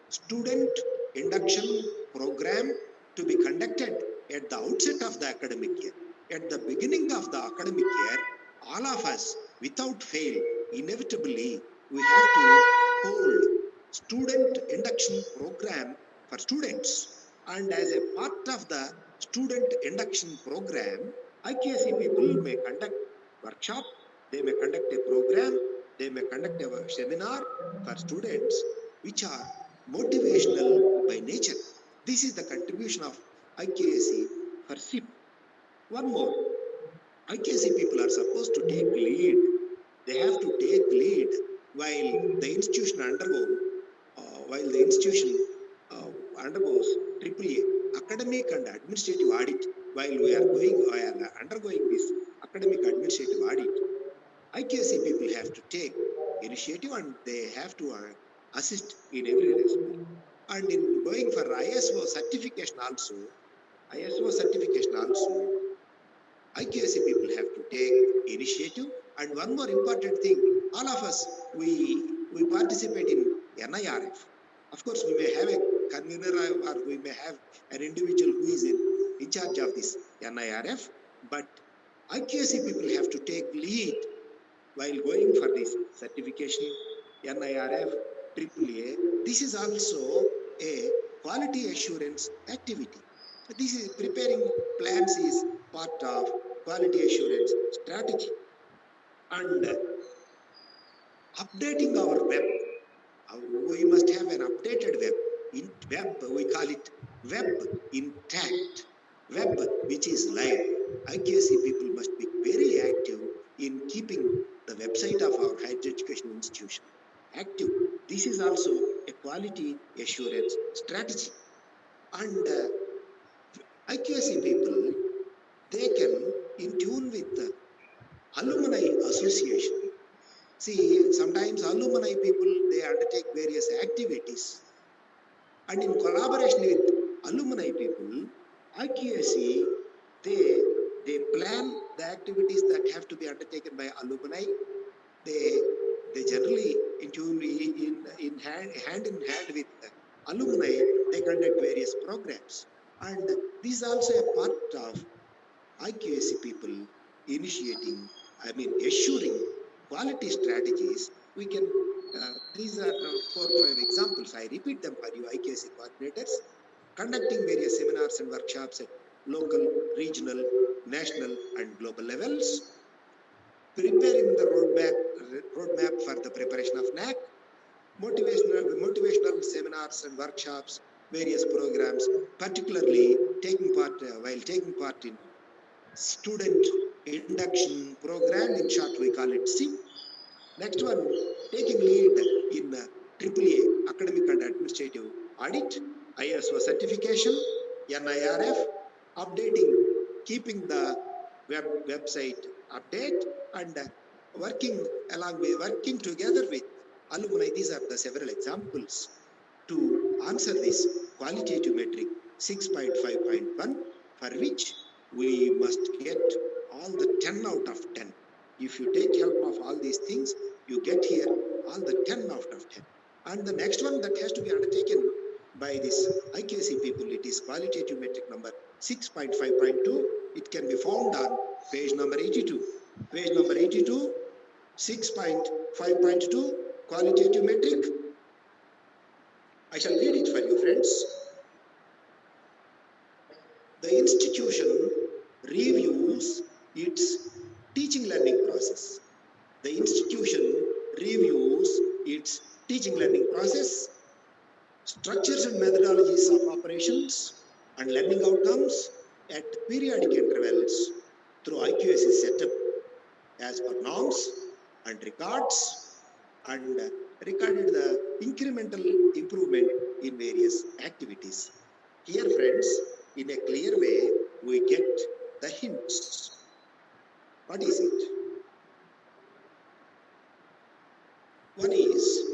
Student Induction Program, to be conducted at the outset of the academic year. At the beginning of the academic year, all of us, without fail, inevitably, we have to hold student induction program for students. And as a part of the student induction program, IQAC people may conduct workshop, they may conduct a program, they may conduct a seminar for students which are motivational by nature. This is the contribution of IQAC for SIP. One more, IQAC people are supposed to take lead. They have to take lead while the institution undergoes AAA, academic and administrative audit. While we are undergoing this academic administrative audit, IQAC people have to take initiative and they have to assist in every respect. And in going for ISO certification also, IQAC people have to take initiative. And one more important thing, all of us, we participate in NIRF. Of course, we may have a convener or we may have an individual who is in charge of this NIRF, but IQAC people have to take lead while going for this certification, NIRF, AAA. This is also a quality assurance activity. This is preparing plans is part of quality assurance strategy. And updating our web. We must have an updated web. In web, we call it web intact. Web which is live. IQAC people must be very active in keeping the website of our higher education institution active. This is also a quality assurance strategy. And IQAC people, they can in tune with the alumni association. See, sometimes alumni people, they undertake various activities, and in collaboration with alumni people, IQAC, they plan the activities that have to be undertaken by alumni. They generally in tune in hand in hand with the alumni, they conduct various programs, and this is also a part of IQAC people initiating, assuring quality strategies. We can, these are 4 or 5 examples. I repeat them for you, IQAC coordinators, conducting various seminars and workshops at local, regional, national, and global levels, preparing the roadmap for the preparation of NAAC, motivational seminars and workshops, various programs, particularly while taking part in student induction program. In short, we call it SIM. Next one, taking lead in AAA, academic and administrative audit, ISO certification, NIRF, updating, keeping the website update, and working together with alumni. These are the several examples to answer this qualitative metric 6.5.1, for which we must get all the 10 out of 10. If you take help of all these things, you get here all the 10 out of 10. And the next one that has to be undertaken by this IQAC people, it is qualitative metric number 6.5.2. It can be found on page number 82. Page number 82, 6.5.2, qualitative metric. I shall read it for you, friends. The institution reviews its teaching learning process. The institution reviews its teaching learning process, structures and methodologies of operations and learning outcomes at periodic intervals through IQAC setup as per norms and records, and recorded the incremental improvement in various activities. Here, friends, in a clear way, we get the hints. What is it? One is,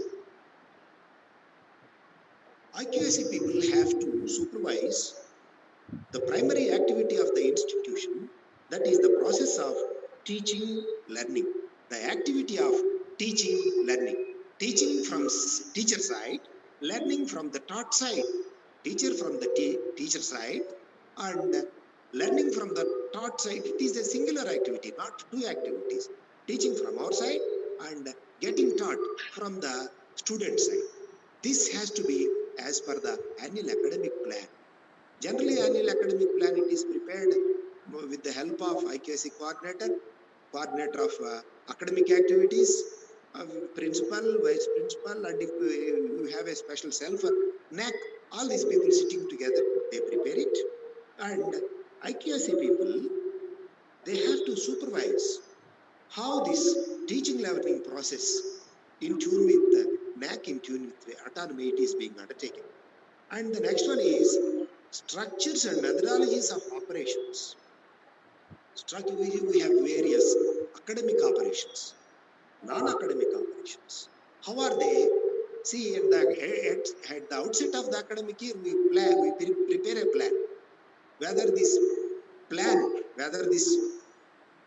IQAC people have to supervise the primary activity of the institution, that is the process of teaching learning. The activity of teaching learning. Teaching from teacher side, learning from the taught side. Teacher from the teacher side, and learning from the taught side. It is a singular activity, not 2 activities. Teaching from our side and getting taught from the student side. This has to be as per the annual academic plan. Generally, annual academic plan, it is prepared with the help of IQAC coordinator of academic activities, principal, vice principal, and if you have a special cell for NAAC, all these people sitting together, they prepare it. And IQAC people, they have to supervise how this teaching learning process in tune with the NAAC, in tune with the autonomy, it is being undertaken. And the next one is structures and methodologies of operations. We have various academic operations, non-academic operations. How are they? See, at the outset of the academic year, we prepare a plan. Whether this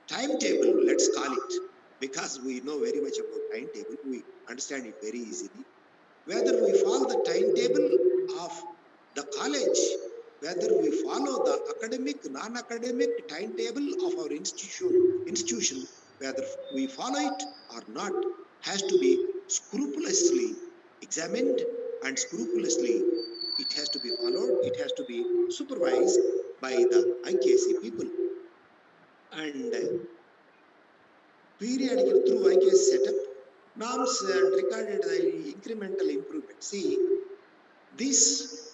timetable, let's call it, because we know very much about timetable, we understand it very easily. Whether we follow the timetable of the college, whether we follow the academic, non-academic timetable of our institution, whether we follow it or not, has to be scrupulously examined, and scrupulously it has to be followed, it has to be supervised by the IQAC people. And periodically through IQAC setup, norms recorded the incremental improvement. See, this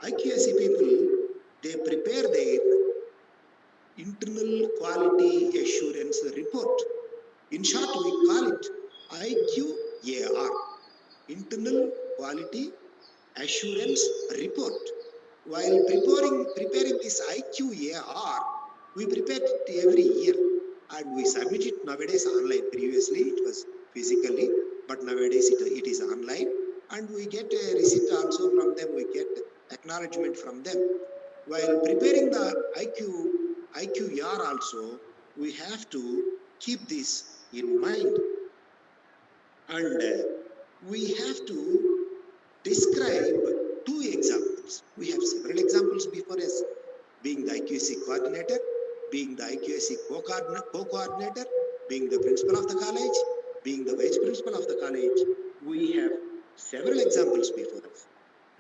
IQAC people, they prepare their internal quality assurance report. In short, we call it IQAR, Internal Quality Assurance Report. while preparing this IQAR, we prepare it every year and we submit it nowadays online. Previously it was physically, but nowadays it is online, and we get a receipt also from them, we get acknowledgement from them. While preparing the IQAR also, we have to keep this in mind, and we have to describe two examples. We have several examples before us, being the IQAC coordinator, being the IQAC co-coordinator, being the principal of the college, being the vice principal of the college. We have several examples before us.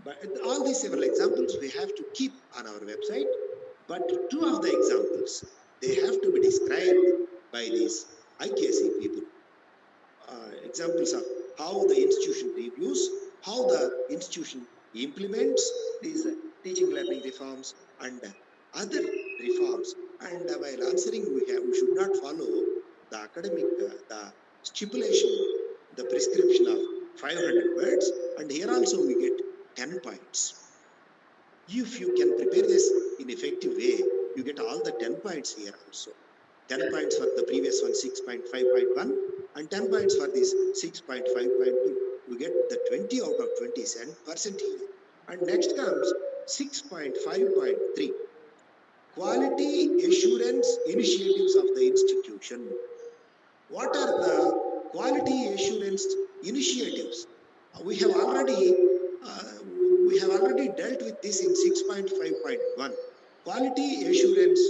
But all these several examples we have to keep on our website. But two of the examples, they have to be described by these IQAC people. Examples of how the institution reviews, how the institution implements these teaching learning reforms and other reforms. And while answering, we should not follow the academic, the stipulation, the prescription of 500 words. And here also we get 10 points. If you can prepare this in effective way, you get all the 10 points here also. 10 points for the previous one, 6.5.1, and 10 points for this 6.5.2. We get the 20 out of 20% here. And next comes 6.5.3. Quality assurance initiatives of the institution. What are the quality assurance initiatives? We have already dealt with this in 6.5.1. Quality assurance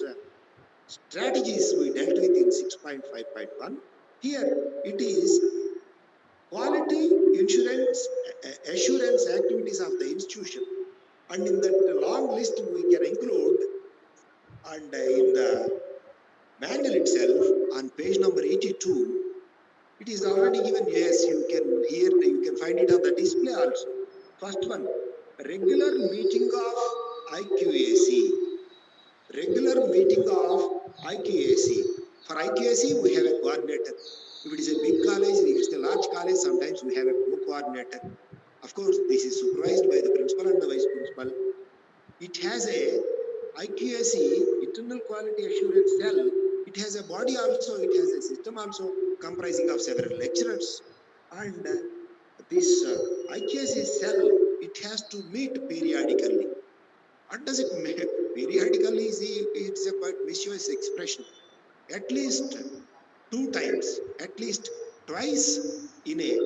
strategies we dealt with in 6.5.1. Here it is quality assurance activities of the institution, and in that long list we can include, and in the manual itself on page number 82, it is already given. Yes, you can find it on the display also. First one, regular meeting of IQAC. Regular meeting of IQAC. For IQAC, we have a coordinator. If it is a big college, if it is a large college, sometimes we have a co-coordinator. Of course, this is supervised by the principal and the vice principal. It has a IQAC, internal quality assurance cell. It has a body also, it has a system also comprising of several lecturers. And this IQAC cell, it has to meet periodically. What does it mean? Periodically, it's a quite mischievous expression. At least 2 times, at least twice in a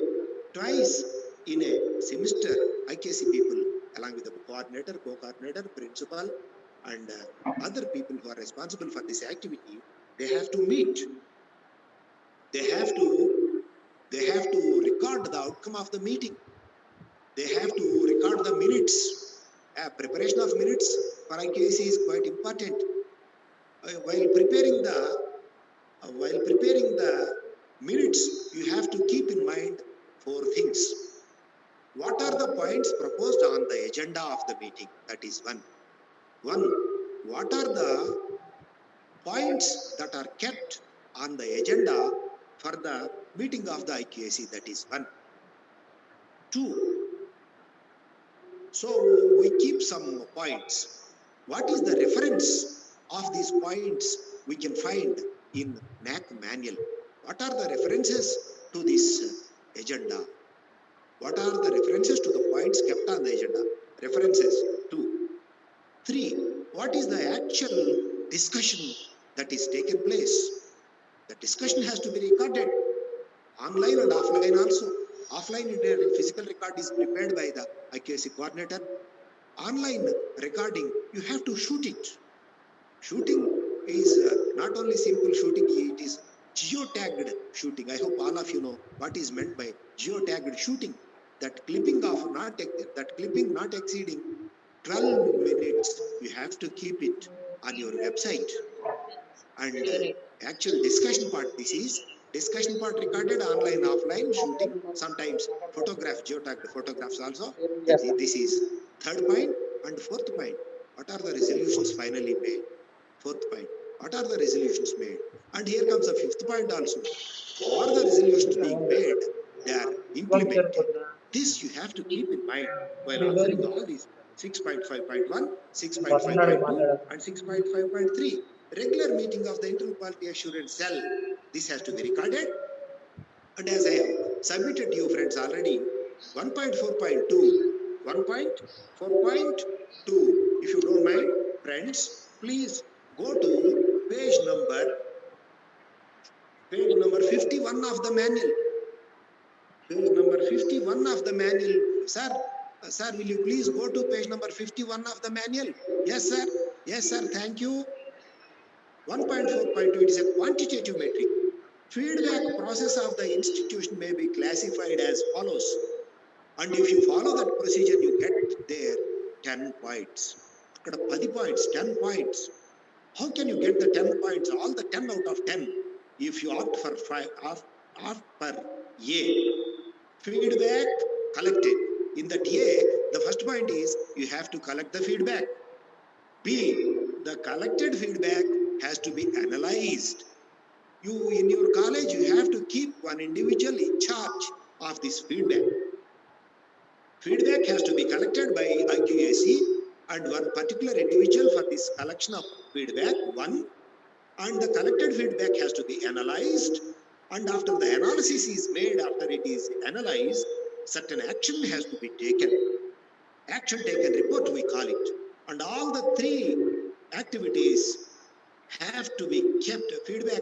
semester, IKC people, along with the coordinator, co-coordinator, principal, and other people who are responsible for this activity, they have to meet. They have to record the outcome of the meeting. They have to record the minutes. Preparation of minutes for IKC is quite important. While preparing the minutes, you have to keep in mind 4 things. What are the points proposed on the agenda of the meeting? That is one. What are the points that are kept on the agenda for the meeting of the IQAC? That is one. 2. So we keep some points. What is the reference of these points we can find in NAAC manual? What are the references to this agenda? What are the references to the points kept on the agenda? References. 2. 3. What is the actual discussion that is taken place? The discussion has to be recorded, online and offline also. Offline physical record is prepared by the IQAC coordinator. Online recording, you have to shoot it. Shooting is not only simple shooting, it is geotagged shooting. I hope all of you know what is meant by geotagged shooting. That clipping not exceeding 12 minutes, you have to keep it on your website. And actual discussion part, this is discussion part recorded, online, offline, shooting, sometimes geotagged photographs also. This is 3rd point. And 4th point, what are the resolutions finally made? 4th point, what are the resolutions made? And here comes the 5th point also. All the resolutions being made, they are implemented. This you have to keep in mind while answering all these 6.5.1, 6.5.2 and 6.5.3. Regular meeting of the internal quality assurance cell. This has to be recorded. And as I have submitted to you friends already, 1.4.2, 1.4.2. If you don't mind, friends, please go to page number 51 of the manual. Page number 51 of the manual. Sir, will you please go to page number 51 of the manual? Yes, sir. Yes, sir. Thank you. 1.4.2, it is a quantitative metric. Feedback process of the institution may be classified as follows. And if you follow that procedure, you get there 10 points. 10 points, 10 points. How can you get the 10 points, all the 10 out of 10? If you opt for opt for A, feedback collected. In that A, the first point is you have to collect the feedback. B, the collected feedback has to be analyzed. You, in your college, you have to keep one individual in charge of this feedback. Feedback has to be collected by IQAC and one particular individual for this collection of feedback, one, and the collected feedback has to be analyzed, and after the analysis is made, after it is analyzed, certain action has to be taken. Action taken report we call it. And all the three activities have to be kept, feedback,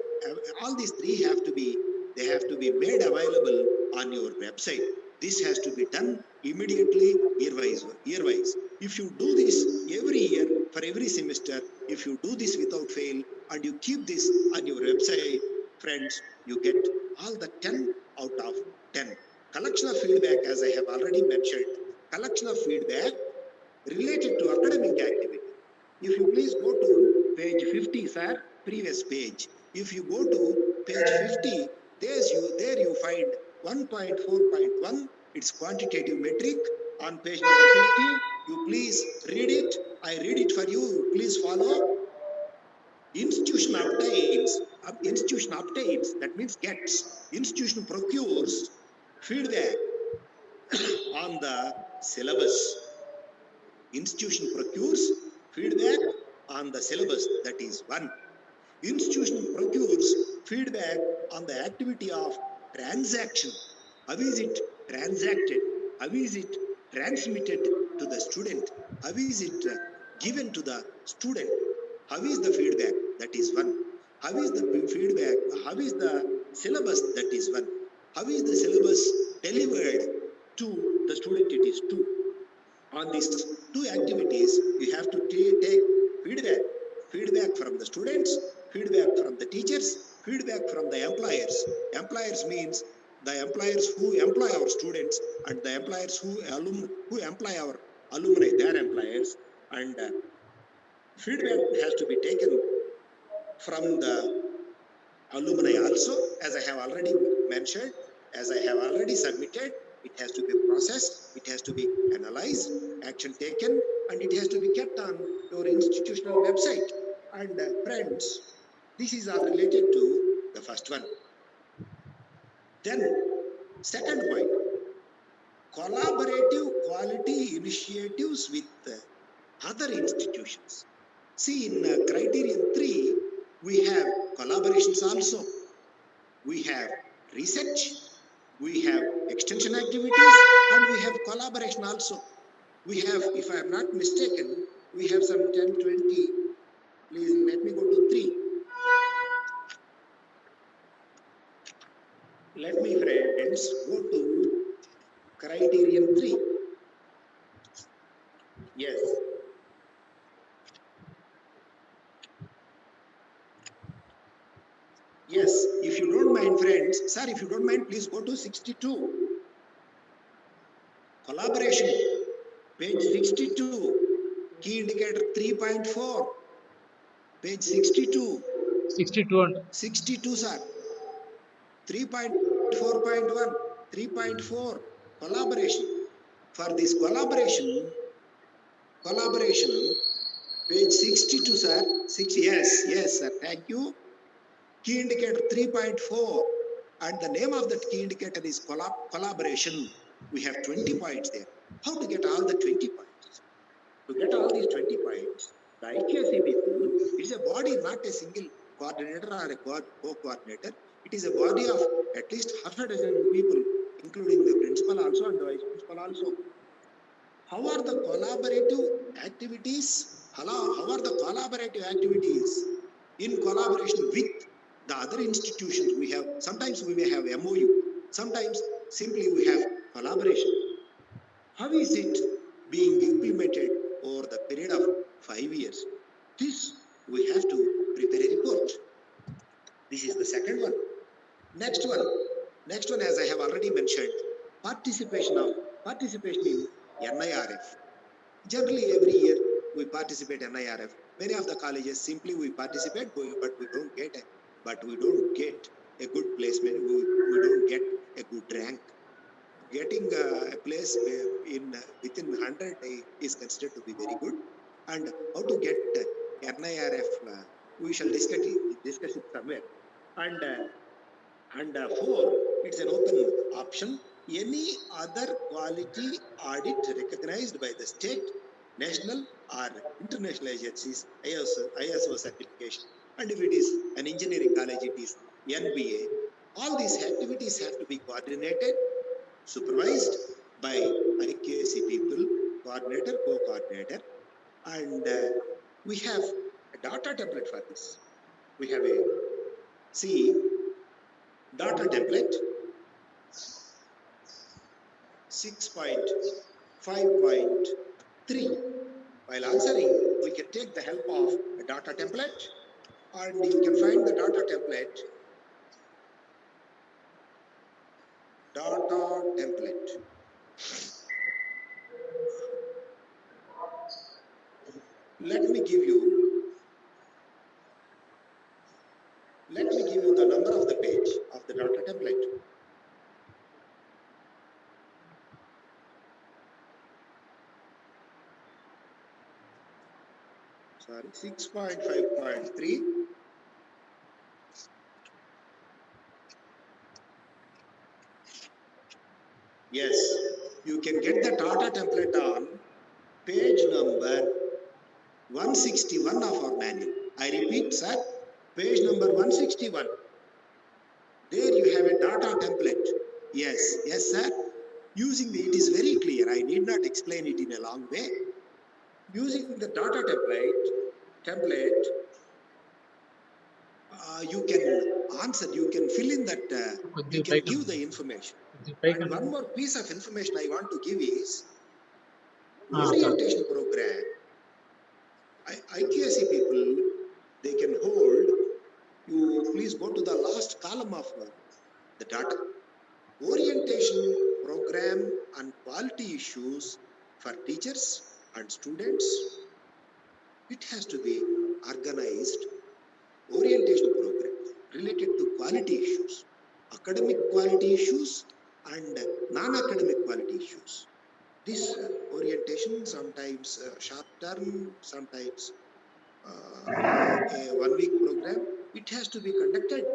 all these three have to be made available on your website. This has to be done immediately, year-wise. If you do this every year, for every semester, if you do this without fail, and you keep this on your website, friends, you get all the 10 out of 10. Collection of feedback, as I have already mentioned, collection of feedback related to academic activity. If you please go to page 50, sir, previous page. If you go to page 50, there you find 1.4.1, it's quantitative metric. On page number 50, you please read it. I read it for you, please follow. Institution obtains, that means gets. Institution procures feedback on the syllabus. Institution procures feedback on the syllabus, that is one. Institution procures feedback on the activity of transaction. How is it transacted? How is it transmitted to the student? How is it given to the student? How is the feedback? That is one. How is the feedback? How is the syllabus? That is one. How is the syllabus delivered to the student? It is two. On these two activities, you have to take feedback from the students, feedback from the teachers, feedback from the employers. Employers means the employers who employ our students and the employers who employ our alumni, their employers. And feedback has to be taken from the alumni also, as I have already mentioned, as I have already submitted. It has to be processed, it has to be analyzed, action taken, and it has to be kept on your institutional website. And friends, this is all related to the first one. Then, second point, collaborative quality initiatives with other institutions. See, in Criterion 3, we have collaborations also. We have research, we have extension activities, and we have collaboration also. We have, if I am not mistaken, we have some 10, 20. Please let me go to 3. Let me, friends, go to Criterion 3. Yes. Yes, if you don't mind, friends, sir, if you don't mind, please go to 62. Collaboration, page 62, key indicator 3.4, page 62. 62, sir. 3.4.1, 3.4, collaboration. For this collaboration, page 62, sir. Yes, sir. Thank you. Key indicator 3.4, and the name of that key indicator is collaboration. We have 20 points there. How to get all the 20 points? To get all these 20 points, the IQAC people, it's a body, not a single coordinator or a co-coordinator. It is a body of at least half a dozen people, including the principal also and the vice principal also. How are the collaborative activities? How are the collaborative activities in collaboration with the other institutions we have? Sometimes we may have MOU. Sometimes simply we have collaboration. How is it being implemented over the period of 5 years? This we have to prepare a report. This is the second one. Next one, as I have already mentioned, participation in NIRF. Generally, every year we participate in NIRF. Many of the colleges simply we participate, but we don't get a good placement. We don't get a good rank. Getting a place in within 100 is considered to be very good. And how to get NIRF, we shall discuss it somewhere. And four, it's an open option. Any other quality audit recognized by the state, national or international agencies, ISO certification. And if it is an engineering college, it is NBA. All these activities have to be coordinated, supervised by IQAC people, coordinator, co-coordinator. And we have a data template for this. We have a data template 6.5.3. While answering, we can take the help of a data template, and you can find the data template. Let me give you the number of the page of the data template. Sorry, 6.5.3. Yes, you can get the data template on page number 161 of our manual. I repeat, sir, page number 161. There you have a data template. Yes, sir. Using it is very clear. I need not explain it in a long way. Using the data template, you can answer, you can fill in that, you can give the information. And one more piece of information I want to give is orientation program. IQAC people, they can hold. You please go to the last column of the data. Orientation program and quality issues for teachers and students. It has to be organized. Orientation program related to quality issues, academic quality issues and non-academic quality issues. This orientation sometimes short term, sometimes a 1 week program, it has to be conducted.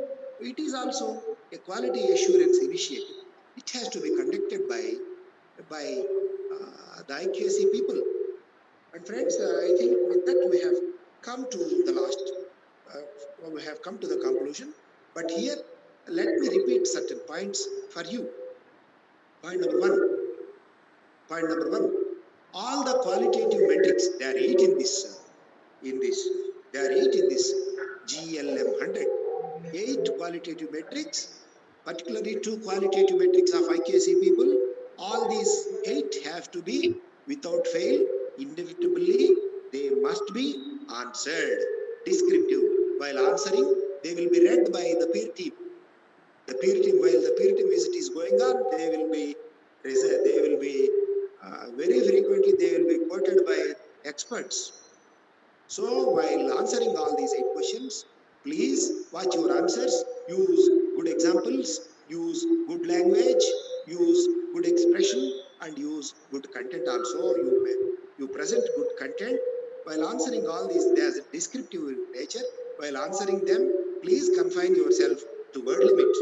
It is also a quality assurance initiative. It has to be conducted by the IQAC people. And friends, I think with that we have come to the last, we have come to the conclusion. But here, let me repeat certain points for you. Point number one, all the qualitative metrics, there are 8 in this, there are 8 in this GLM 100. 8 qualitative metrics, particularly 2 qualitative metrics of IQAC people. All these 8 have to be without fail, inevitably, they must be answered. Descriptive. While answering, they will be read by the peer team. The peer team, while the peer team visit is going on, they will be very frequently they will be quoted by experts. So while answering all these 8 questions, please watch your answers, use good examples, use good language, use good expression, and use good content also. You present good content. While answering all these, there's a descriptive nature. While answering them, please confine yourself to word limit.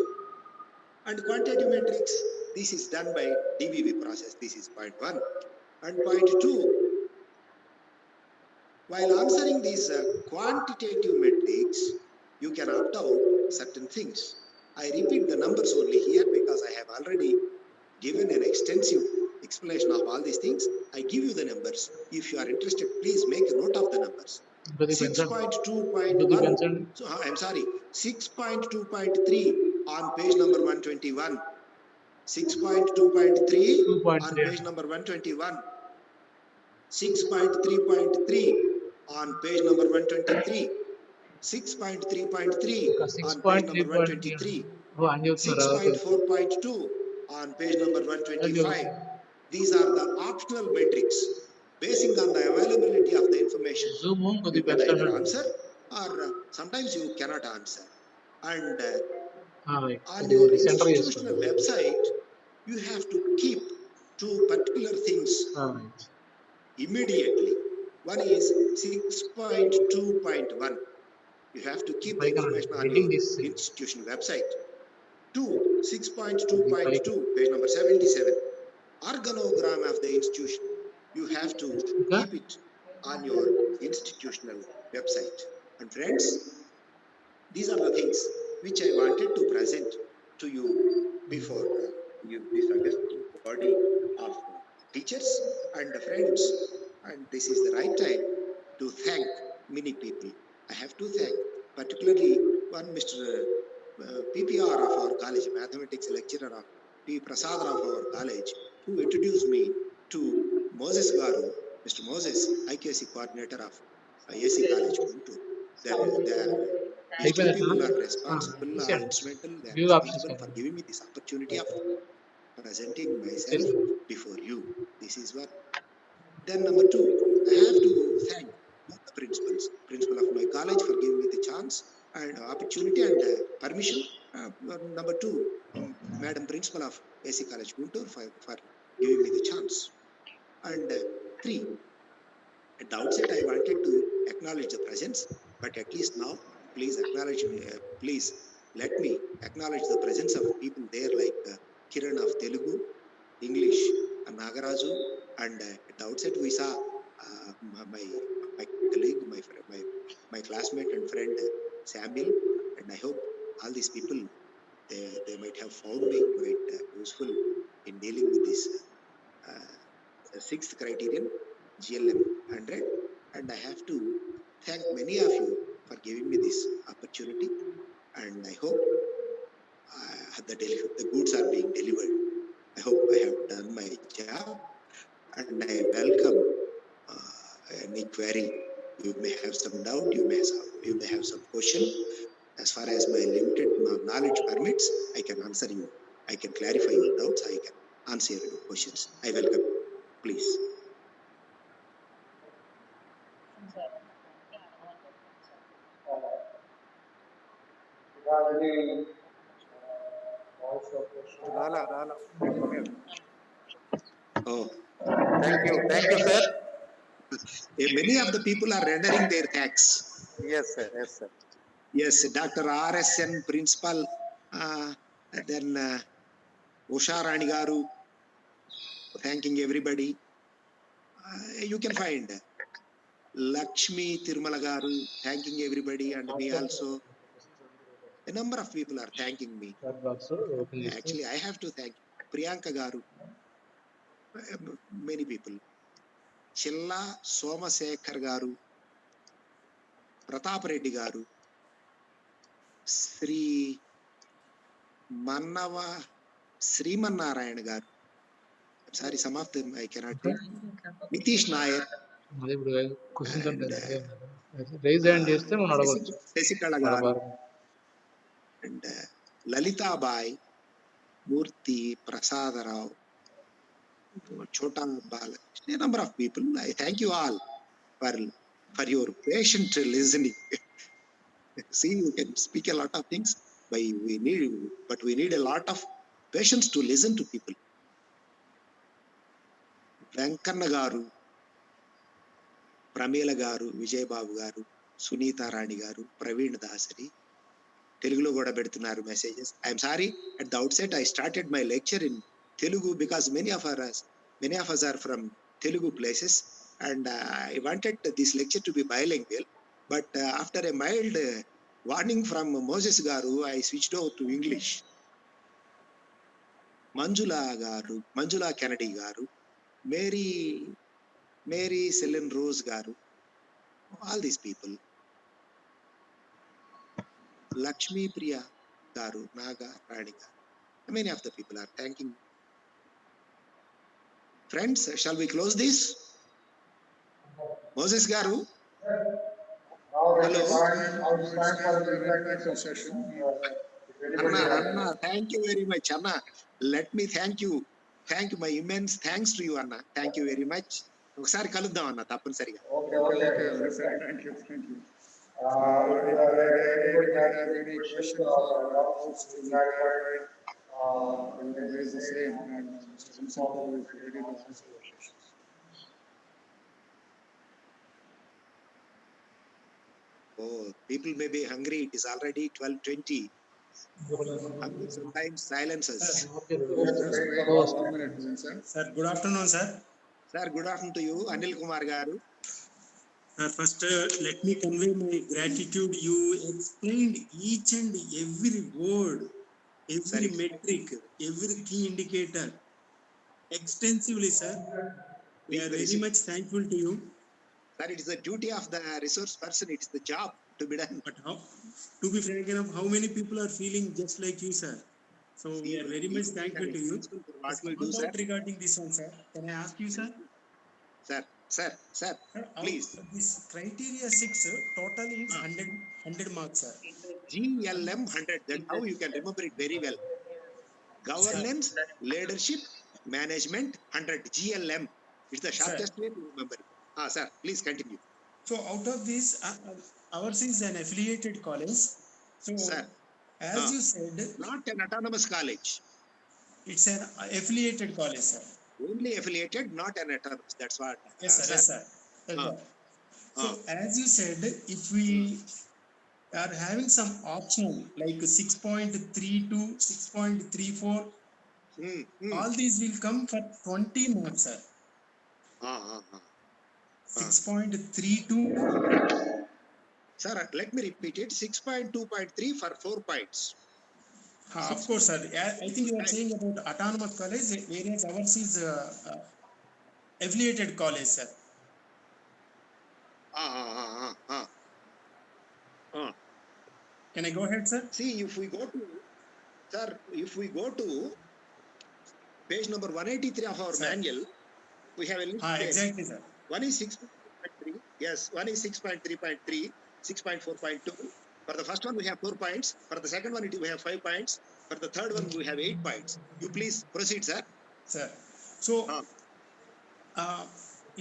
And quantitative metrics, this is done by DVV process. This is point 1. And point 2, While answering these quantitative metrics, you can opt out certain things. I repeat the numbers only here because I have already given an extensive explanation of all these things. I give you the numbers. If you are interested, please make a note of the numbers. 6.2.1. So I'm sorry, 6.2.3 on page number 121. 6.2.3 on page number 121. 6.3.3 on page number 123. 6.3.3 on page number 123. 6.4.2 on page number 125. These are the optional metrics. Basing on the availability of the information, you can either answer or sometimes you cannot answer. And on your institutional website, you have to keep two particular things immediately. One is 6.2.1. You have to keep the information on your institutional website. 2, 6.2.2, page number 77. Organogram of the institution. You have to keep it on your institutional website. And friends, these are the things which I wanted to present to you before this august body of teachers and friends. And this is the right time to thank many people. I have to thank particularly one Mr. PPR of our college, mathematics lecturer of P. Prasad of our college, who introduced me to Moses Garu, Mr. Moses, IQAC coordinator of AC College, Guntur. These two people are responsible, are instrumental, they are responsible for giving me this opportunity of presenting myself before you. This is what. Then number 2, I have to thank both the principal of my college for giving me the chance and opportunity and permission. Number 2, Madam Principal of AC College Guntur for giving me the chance. And 3, at the outset I wanted to acknowledge the presence, but at least now, please acknowledge me, please let me acknowledge the presence of people there like Kiran of Telugu, English, Nagaraju, and at the outset we saw my colleague, my classmate and friend Samuel, and I hope all these people they might have found me quite useful in dealing with this sixth criterion GLM 100, and I have to thank many of you for giving me this opportunity, and I hope the goods are being delivered. I hope I have done my job, and I welcome any query. You may have some doubt, you may have some question. As far as my limited knowledge permits, I can answer you. I can clarify your doubts. I can answer your questions. I welcome you. Please. Rala. Oh, Thank you, sir. many of the people are rendering their thanks. Yes, sir. Yes, Dr. RSN Principal, then Usha Rani Garu, thanking everybody. You can find Lakshmi Tirumala Garu, thanking everybody, and me also. A number of people are thanking me. Actually, I have to thank Priyanka Garu, many people. Chilla Somasekhar Garu, Pratap Reddy Garu, Sri Mannava Srimanarayana Garu. I'm sorry, some of them I cannot read. Nitish Nair. Sesikala Garu. And Lalita Bai, Murthy, Prasad Rao, Chota Bala, a number of people. I thank you all for your patient listening. See, you can speak a lot of things, but we need a lot of patience to listen to people. Venkanna Garu, Pramila Garu, Vijay Babu Garu, Sunita Rani Garu, Praveen Dasari, Telugulo kuda pedutunnaru messages. I am sorry, at the outset I started my lecture in Telugu because many of us are from Telugu places. and I wanted this lecture to be bilingual, but after a mild warning from Moses Garu, I switched over to English. Manjula Kennedy Garu, Mary Selen Rose Garu, all these people, Lakshmi Priya Garu, Naga Rani Garu, many of the people are thanking me. Friends, shall we close this? Moses Garu? Hello? It's time for the interactive session. Anna, thank you very much. Anna, let me thank you. Thank you, my immense thanks to you, Anna. Thank you very much. ఒకసారి కలుద్దాం అన్న తప్పనిసరిగా. Okay, thank you. If anybody has any questions or doubts to clarify, you can raise the same, and Mr. Vincent Paul is ready to answer your questions. Oh, people may be hungry. It is already 12:20. Hunger sometimes silences. Just wait for 1 minute, Vincent. Sir, good afternoon, sir. Sir, good afternoon to you, Anil Kumar Garu. Sir, first let me convey my gratitude. You explained each and every word, every Sorry. metric, every key indicator extensively, sir. We are very much thankful to you. Sir, it is the duty of the resource person. It is the job to be done. But how, to be frank enough, how many people are feeling just like you, sir? So we are very much thankful to you. What we do, sir? Regarding this one, sir, can I ask you, sir? Sir, please. This criteria 6 total is 100 marks, sir. GLM 100. That's how you can remember it very well. Governance, leadership, management 100. GLM. It's the shortest way to remember it. Sir, please continue. So out of this, ours is an affiliated college. So, sir, as you said, not an autonomous college. It's an affiliated college, sir. Only affiliated, not an autonomous. That's what. Yes, sir. Yes, sir. So, as you said, if we are having some option like 6.32, 6.34, all these will come for 20 marks, sir. 6.32. Sir, let me repeat it. 6.2.3 for 4 points. Of course, sir. I think you are saying about autonomous college, whereas ours is affiliated college, sir. Can I go ahead, sir? See, if we go to page number 183 of our manual, we have a list. Exactly, sir. One is 6.3. Yes, one is 6.3.3, 6.4.2. For the first one, we have 4 points. For the second one, we have 5 points. For the third one, we have 8 points. You please proceed, sir. Sir, so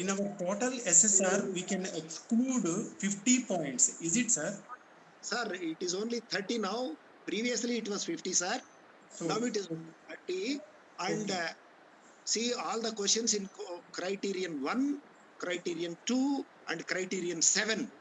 in our total SSR, we can exclude 50 points. Is it, sir? Sir, it is only 30 now. Previously, it was 50, sir. So, now it is 30. And see all the questions in Criterion 1, Criterion 2, and Criterion 7.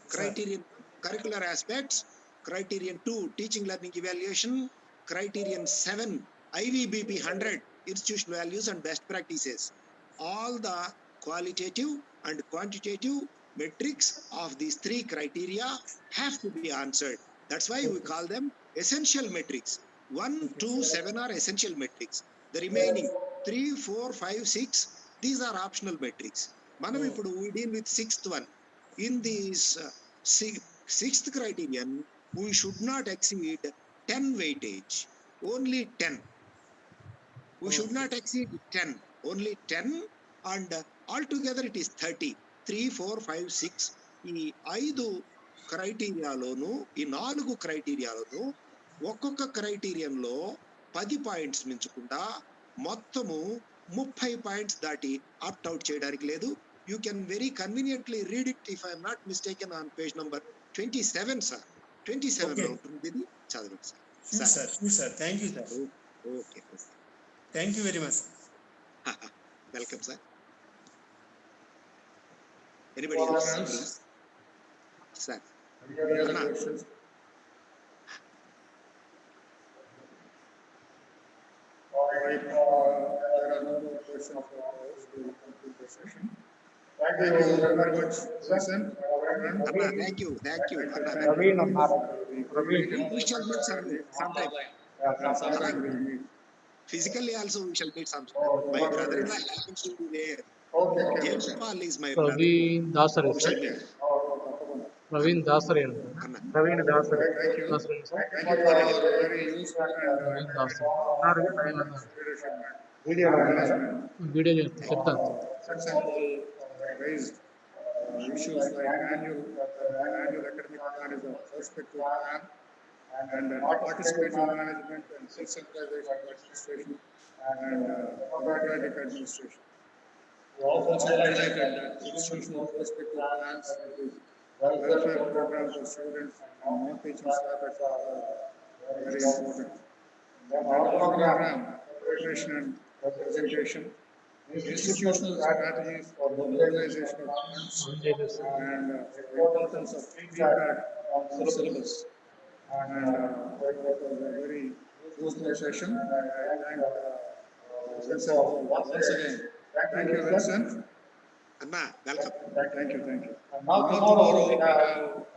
Criterion curricular aspects, Criterion 2, teaching learning evaluation, Criterion 7, IVBP 100, institutional values and best practices. All the qualitative and quantitative metrics of these 3 criteria have to be answered. That's why we call them essential metrics. 1, 2, 7 are essential metrics. The remaining 3, 4, 5, 6, these are optional metrics. Manam ippudu we deal with 6th one. In this 6th criterion, we should not exceed 10 weightage. Only 10. We should not exceed 10. Only 10, and altogether it is 30. 3, 4, 5, 6. ఈ 5 క్రైటీరియాలోను ఈ 4 క్రైటీరియాలోను ఒక్కొక్క క్రైటీరియంలో 10 points మించకుండా మొత్తము 30 points దాటి opt out చేయడానికి లేదు. You can very conveniently read it, if I am not mistaken, on page number 27, sir. 27 లో ఉంటుంది ఇది చదవండి sir. Sure, sir. Thank you, sir. Okay. Thank you very much. Welcome, sir. Anybody else, please? Sir. Any other questions? All right. There are no more questions for us. We will conclude the session. Thank you very much, Susan. Anna, thank you. Anna, Naveen, we shall meet sometime. sometime we'll meet. Physically also we shall meet sometime. My brother-in-law happens to be there. Okay. James Paul is my brother. Praveen Dasare, We sir. shall meet. Praveen Dasare. Anna. Naveen Dasare. Thank you. Dasare, sir. Thank you for your very useful and Praveen Dasare. leadership video management. Video చెప్తాను. For example, raised issues like annual academic plan is a perspective plan and participatory management and decentralization administration and democratic administration. We also highlighted that institutional perspective plans, which is welfare programs for students and non-teaching staff are very important. Then our program, preparation and presentation, institutional strategies for mobilization of funds, and the importance of feedback on syllabus. And it was a very useful session. I thank Vincent once again. Thank you, Vincent. Anna, welcome. Thank you. And now tomorrow we have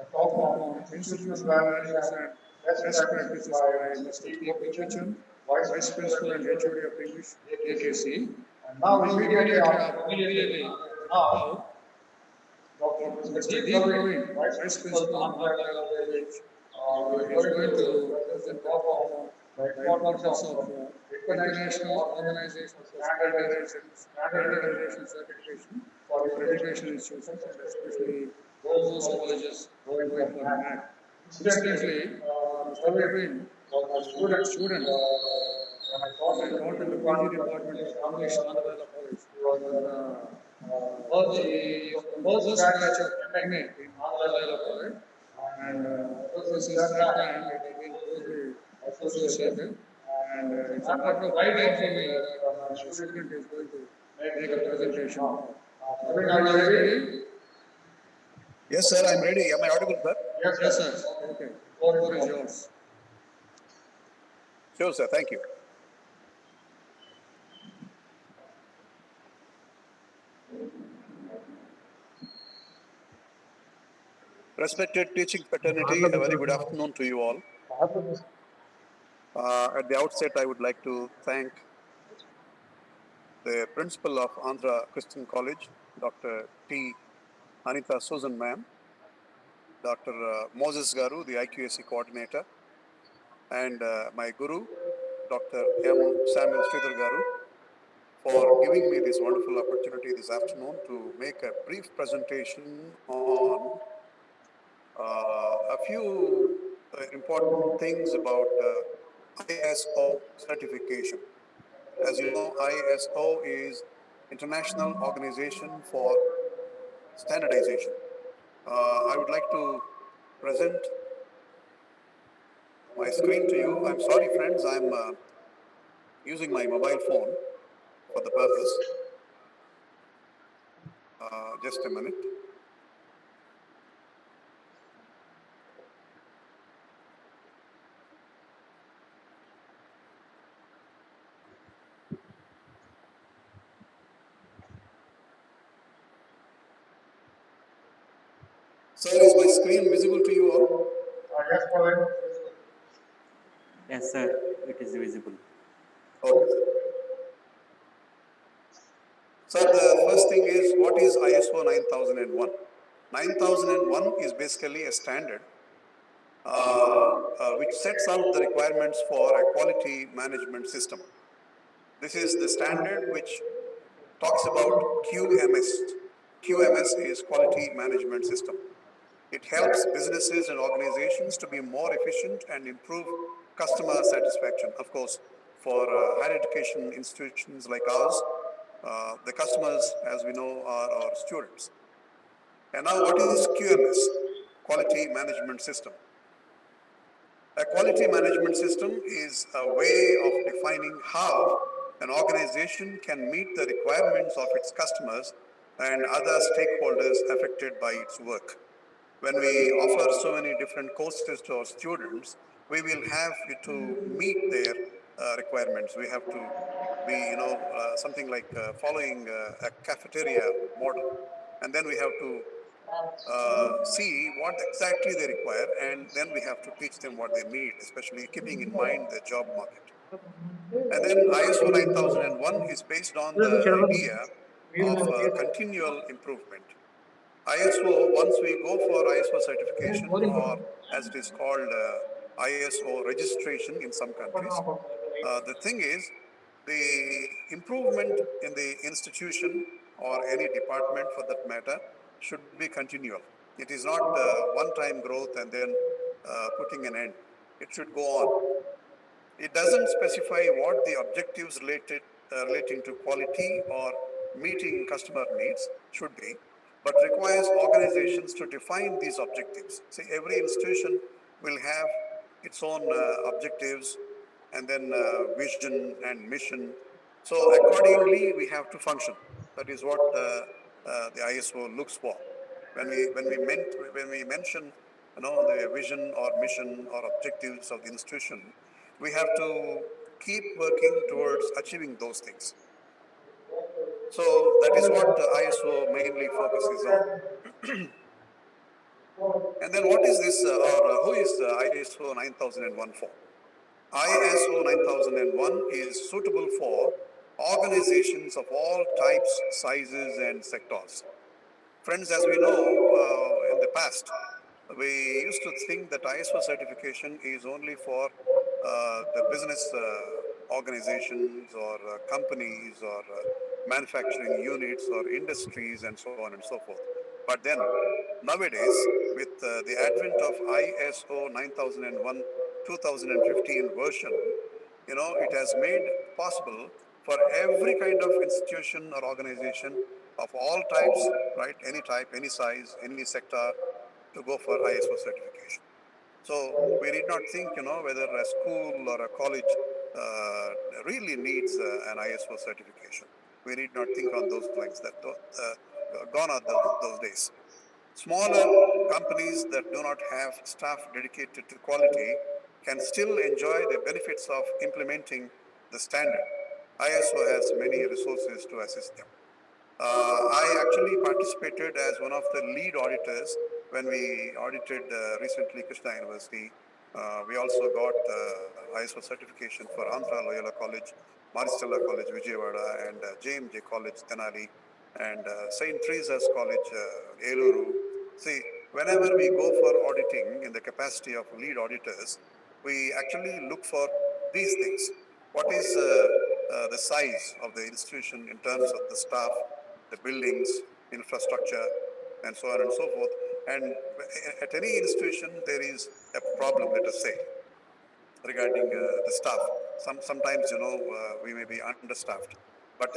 a talk on institutional values and best practices by Mr. P. Kitchen, Vice Principal and HOD of English, ACC. And now immediately now, Mr. D. Praveen, Vice Principal of Knowledge, is going to present talk on the importance of international organization for standardization certification for education institutions and especially those colleges going for NAAC. Incidentally, Mr. Praveen was a student when I taught in the PG department of English, Andhra College. He was the first batch of MA in Andhra College, and since that time it has been closely associated. And it's a matter of pride for me that the student is going to make a presentation. Are you ready? Yes, sir, I'm ready. Am I audible, sir? Yes, sir. Okay. Floor is yours. Sure, sir. Thank you. Respected teaching fraternity, a very good afternoon to you all. At the outset, I would like to thank the principal of Andhra Christian College, Dr. T. Anita Susan ma'am, Dr. Moses Garu, the IQAC coordinator, and my guru, Dr. M. Samuel Sridhar Garu, for giving me this wonderful opportunity this afternoon to make a brief presentation on a few important things about ISO certification. As you know, ISO is International Organization for Standardization. I would like to present my screen to you. I'm sorry, friends, I'm using my mobile phone for the purpose. Just a minute. Sir, is my screen visible to you all? Yes, Praveen. Yes, sir, it is visible. Okay. Sir, the first thing is, what is ISO 9001? 9001 is basically a standard which sets out the requirements for a quality management system. This is the standard which talks about QMS. QMS is Quality Management System. It helps businesses and organizations to be more efficient and improve customer satisfaction. Of course, for higher education institutions like ours, the customers, as we know, are our students. And now, what is QMS? Quality Management System. A quality management system is a way of defining how an organization can meet the requirements of its customers and other stakeholders affected by its work. When we offer so many different courses to our students, we will have to meet their requirements. We have to be, something like following a cafeteria model. and then we have to see what exactly they require, and then we have to teach them what they need, especially keeping in mind the job market. And then ISO 9001 is based on the idea of continual improvement. ISO, once we go for ISO certification, or as it is called ISO registration in some countries, the thing is, the improvement in the institution or any department for that matter should be continual. It is not one-time growth and then putting an end. It should go on. It doesn't specify what the objectives relating to quality or meeting customer needs should be, but requires organizations to define these objectives. See, every institution will have its own objectives and then vision and mission. So accordingly, we have to function. That is what the ISO looks for. When we mention, the vision or mission or objectives of the institution, we have to keep working towards achieving those things. So that is what the ISO mainly focuses on. And then what is this, or who is ISO 9001 for? ISO 9001 is suitable for organizations of all types, sizes, and sectors. Friends, as we know, in the past, we used to think that ISO certification is only for the business organizations or companies or manufacturing units or industries and so on and so forth. But then nowadays, with the advent of ISO 9001 2015 version, it has made possible for every kind of institution or organization of all types, right? Any type, any size, any sector, to go for ISO certification. So we need not think, whether a school or a college really needs an ISO certification. We need not think on those lines. That gone are those days. Smaller companies that do not have staff dedicated to quality can still enjoy the benefits of implementing the standard. ISO has many resources to assist them. I actually participated as one of the lead auditors when we audited recently Krishna University. We also got ISO certification for Andhra Loyola College, Maristella College, Vijayawada, and JMJ College, Tenali, and St. Teresa's College, Eluru. See, whenever we go for auditing in the capacity of lead auditors, we actually look for these things. What is the size of the institution in terms of the staff, the buildings, infrastructure, and so on and so forth. And at any institution, there is a problem, let us say, regarding the staff. Sometimes, we may be understaffed. But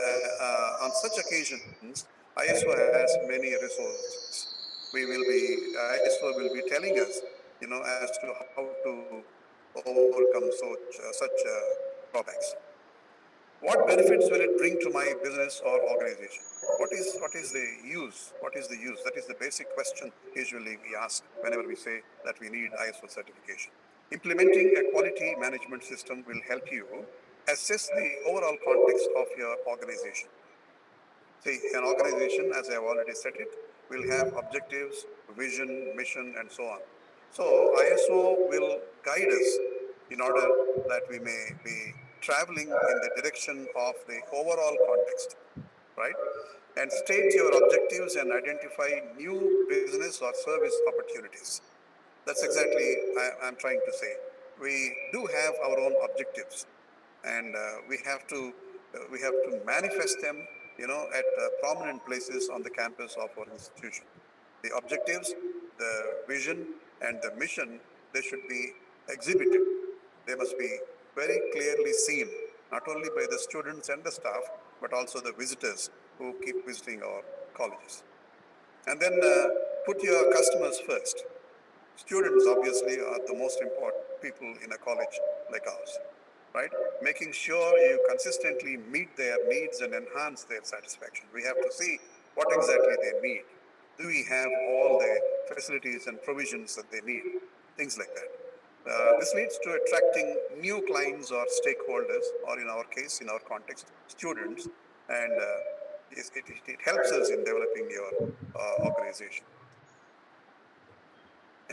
on such occasions, ISO has many resources. ISO will be telling us, as to how to overcome such drawbacks. What benefits will it bring to my business or organization? What is the use? What is the use? That is the basic question usually we ask whenever we say that we need ISO certification. Implementing a quality management system will help you assess the overall context of your organization. See, an organization, as I have already said it, will have objectives, vision, mission, and so on. So ISO will guide us in order that we may be traveling in the direction of the overall context, right? And state your objectives and identify new business or service opportunities. That's exactly I'm trying to say. We do have our own objectives, and we have to manifest them, at prominent places on the campus of our institution. The objectives, the vision, and the mission, they should be exhibited. They must be very clearly seen, not only by the students and the staff, but also the visitors who keep visiting our colleges. And then put your customers first. Students obviously are the most important people in a college like ours, right? Making sure you consistently meet their needs and enhance their satisfaction. We have to see what exactly they need. Do we have all the facilities and provisions that they need? Things like that. This leads to attracting new clients or stakeholders, or in our case, in our context, students, and it helps us in developing your organization.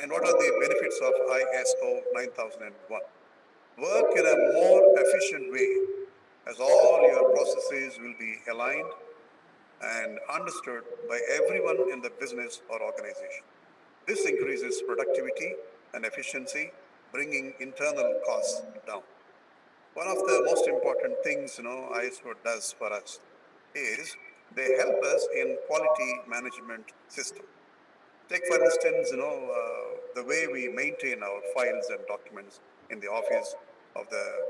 And what are the benefits of ISO 9001? Work in a more efficient way, as all your processes will be aligned and understood by everyone in the business or organization. This increases productivity and efficiency, bringing internal costs down. One of the most important things, ISO does for us is they help us in quality management system. Take for instance, the way we maintain our files and documents in the office of the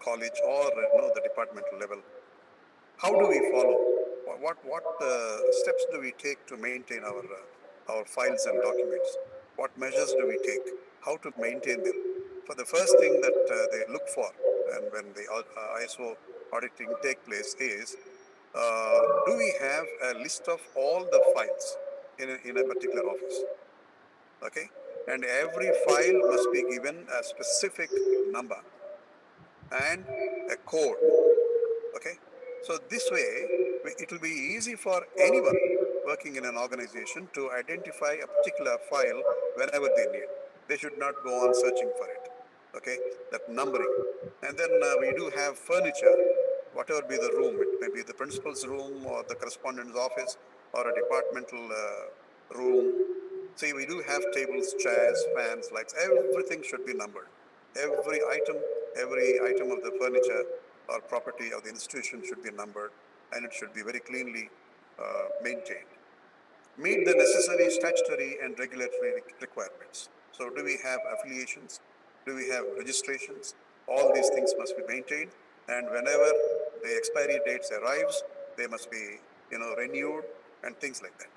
college or the departmental level. How do we follow? What steps do we take to maintain our files and documents? What measures do we take? How to maintain them? For the first thing that they look for, and when the ISO auditing take place is, do we have a list of all the files in a particular office? Okay, and every file must be given a specific number and a code. Okay, so this way it will be easy for anyone working in an organization to identify a particular file whenever they need. They should not go on searching for it. Okay, that numbering. And then we do have furniture, whatever be the room. It may be the principal's room or the correspondent's office or a departmental room. See, we do have tables, chairs, fans, lights. Everything should be numbered. Every item of the furniture or property of the institution should be numbered, and it should be very cleanly maintained. Meet the necessary statutory and regulatory requirements. So do we have affiliations? Do we have registrations? All these things must be maintained, and whenever the expiry dates arrives, they must be renewed and things like that.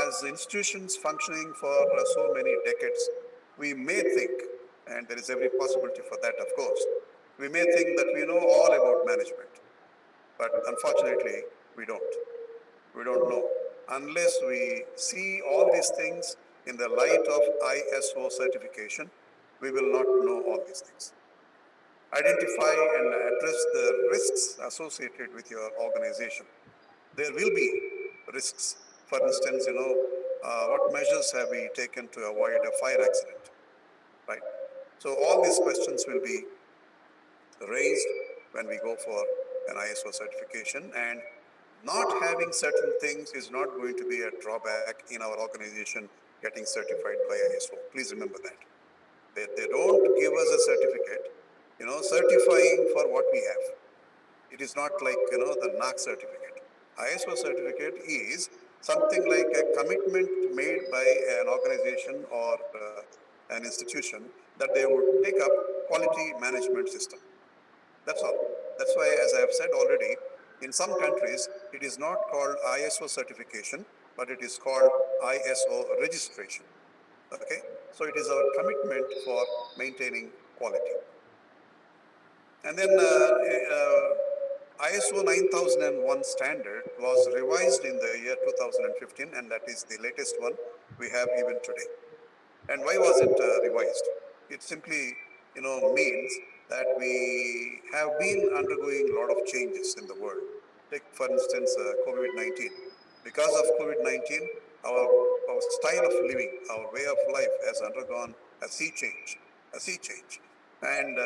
As institutions functioning for so many decades, we may think, and there is every possibility for that, of course, we may think that we know all about management, but unfortunately, we don't. We don't know. Unless we see all these things in the light of ISO certification, we will not know all these things. Identify and address the risks associated with your organization. There will be risks. For instance, what measures have we taken to avoid a fire accident, right? So all these questions will be raised when we go for an ISO certification, and not having certain things is not going to be a drawback in our organization getting certified by ISO. Please remember that. They don't give us a certificate, certifying for what we have. It is not like, the NAAC certificate. ISO certificate is something like a commitment made by an organization or an institution that they would take up quality management system. That's all. That's why, as I have said already, in some countries, it is not called ISO certification, but it is called ISO registration. Okay? So it is our commitment for maintaining quality. And then ISO 9001 standard was revised in the year 2015, and that is the latest one we have even today. And why was it revised? It simply, means that we have been undergoing a lot of changes in the world. Take, for instance, COVID-19. Because of COVID-19, our style of living, our way of life has undergone a sea change, And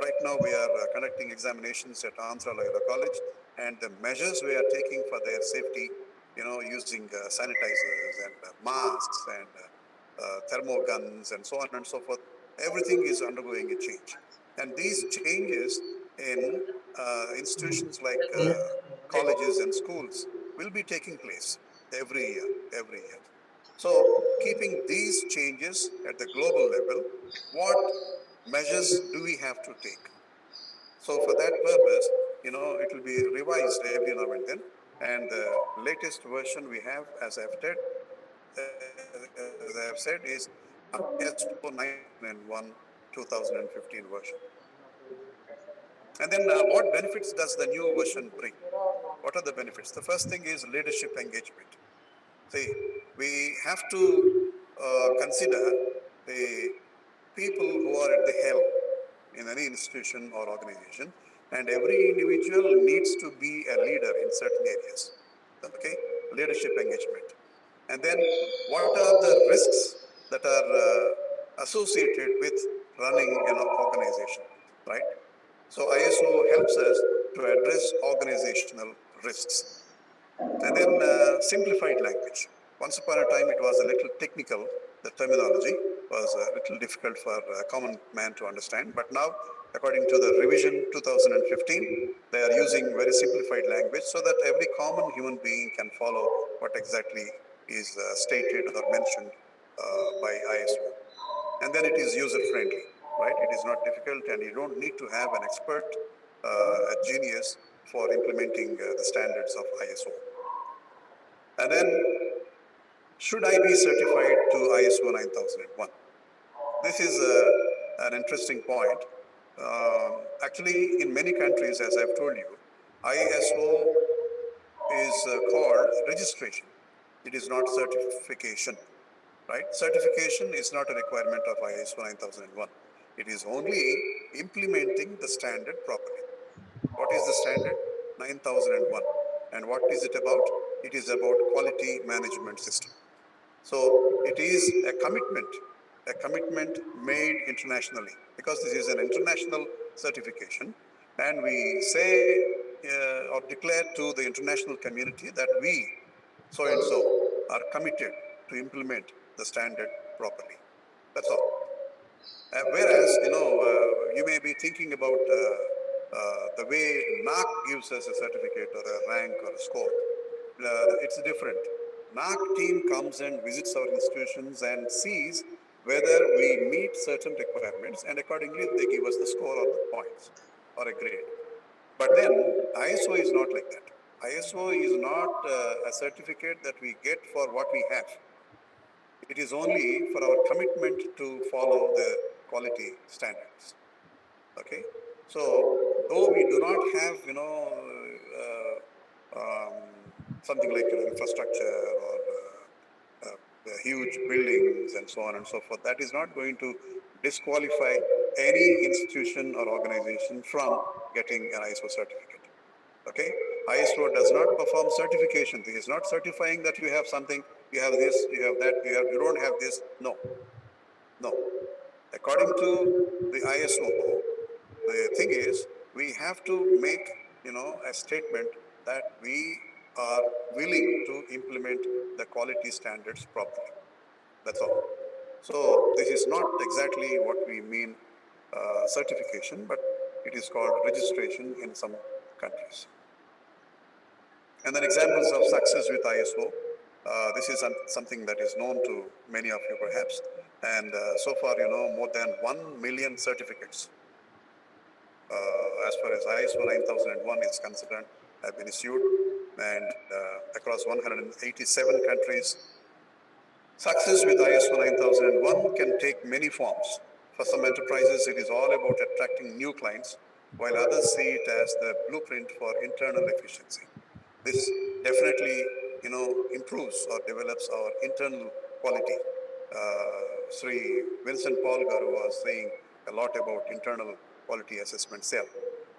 right now we are conducting examinations at Andhra Loyola College, and the measures we are taking for their safety, using sanitizers and masks and thermo guns and so on and so forth, everything is undergoing a change. And these changes in institutions like colleges and schools will be taking place every year. So keeping these changes at the global level, what measures do we have to take? So for that purpose, it will be revised every now and then. And the latest version we have, as I have said, is ISO 9001 2015 version. And then what benefits does the new version bring? What are the benefits? The first thing is leadership engagement. See, we have to consider the people who are at the helm in any institution or organization. And every individual needs to be a leader in certain areas. Okay, leadership engagement. And then what are the risks that are associated with running an organization, right? So ISO helps us to address organizational risks. And then simplified language. Once upon a time, it was a little technical. The terminology was a little difficult for a common man to understand. But now, according to the revision 2015, they are using very simplified language so that every common human being can follow what exactly is stated or mentioned by ISO. And then it is user-friendly, right? It is not difficult, and you don't need to have an expert, a genius for implementing the standards of ISO. And then, should I be certified to ISO 9001? This is an interesting point. Actually, in many countries, as I've told you, ISO is called registration. It is not certification, right? Certification is not a requirement of ISO 9001. It is only implementing the standard properly. What is the standard? 9001. And what is it about? It is about quality management system. So it is a commitment made internationally, because this is an international certification, and we say or declare to the international community that we, so and so, are committed to implement the standard properly. That's all. Whereas, you may be thinking about the way NAAC gives us a certificate or a rank or a score. It's different. NAAC team comes and visits our institutions and sees whether we meet certain requirements, and accordingly they give us the score or the points or a grade. But then ISO is not like that. ISO is not a certificate that we get for what we have. It is only for our commitment to follow the quality standards. Okay, so though we do not have, something like infrastructure or huge buildings and so on and so forth, that is not going to disqualify any institution or organization from getting an ISO certificate. Okay, ISO does not perform certification. It is not certifying that you have something, you have this, you have that, you don't have this. No. According to the ISO, the thing is, we have to make, a statement that we are willing to implement the quality standards properly. That's all. So this is not exactly what we mean certification, but it is called registration in some countries. And then examples of success with ISO. This is something that is known to many of you perhaps. And so far, more than 1 million certificates as far as ISO 9001 is concerned have been issued, and across 187 countries. Success with ISO 9001 can take many forms. For some enterprises, it is all about attracting new clients, while others see it as the blueprint for internal efficiency. This definitely, improves or develops our internal quality. Sri Vincent Paul Garu was saying a lot about internal quality assessment cell.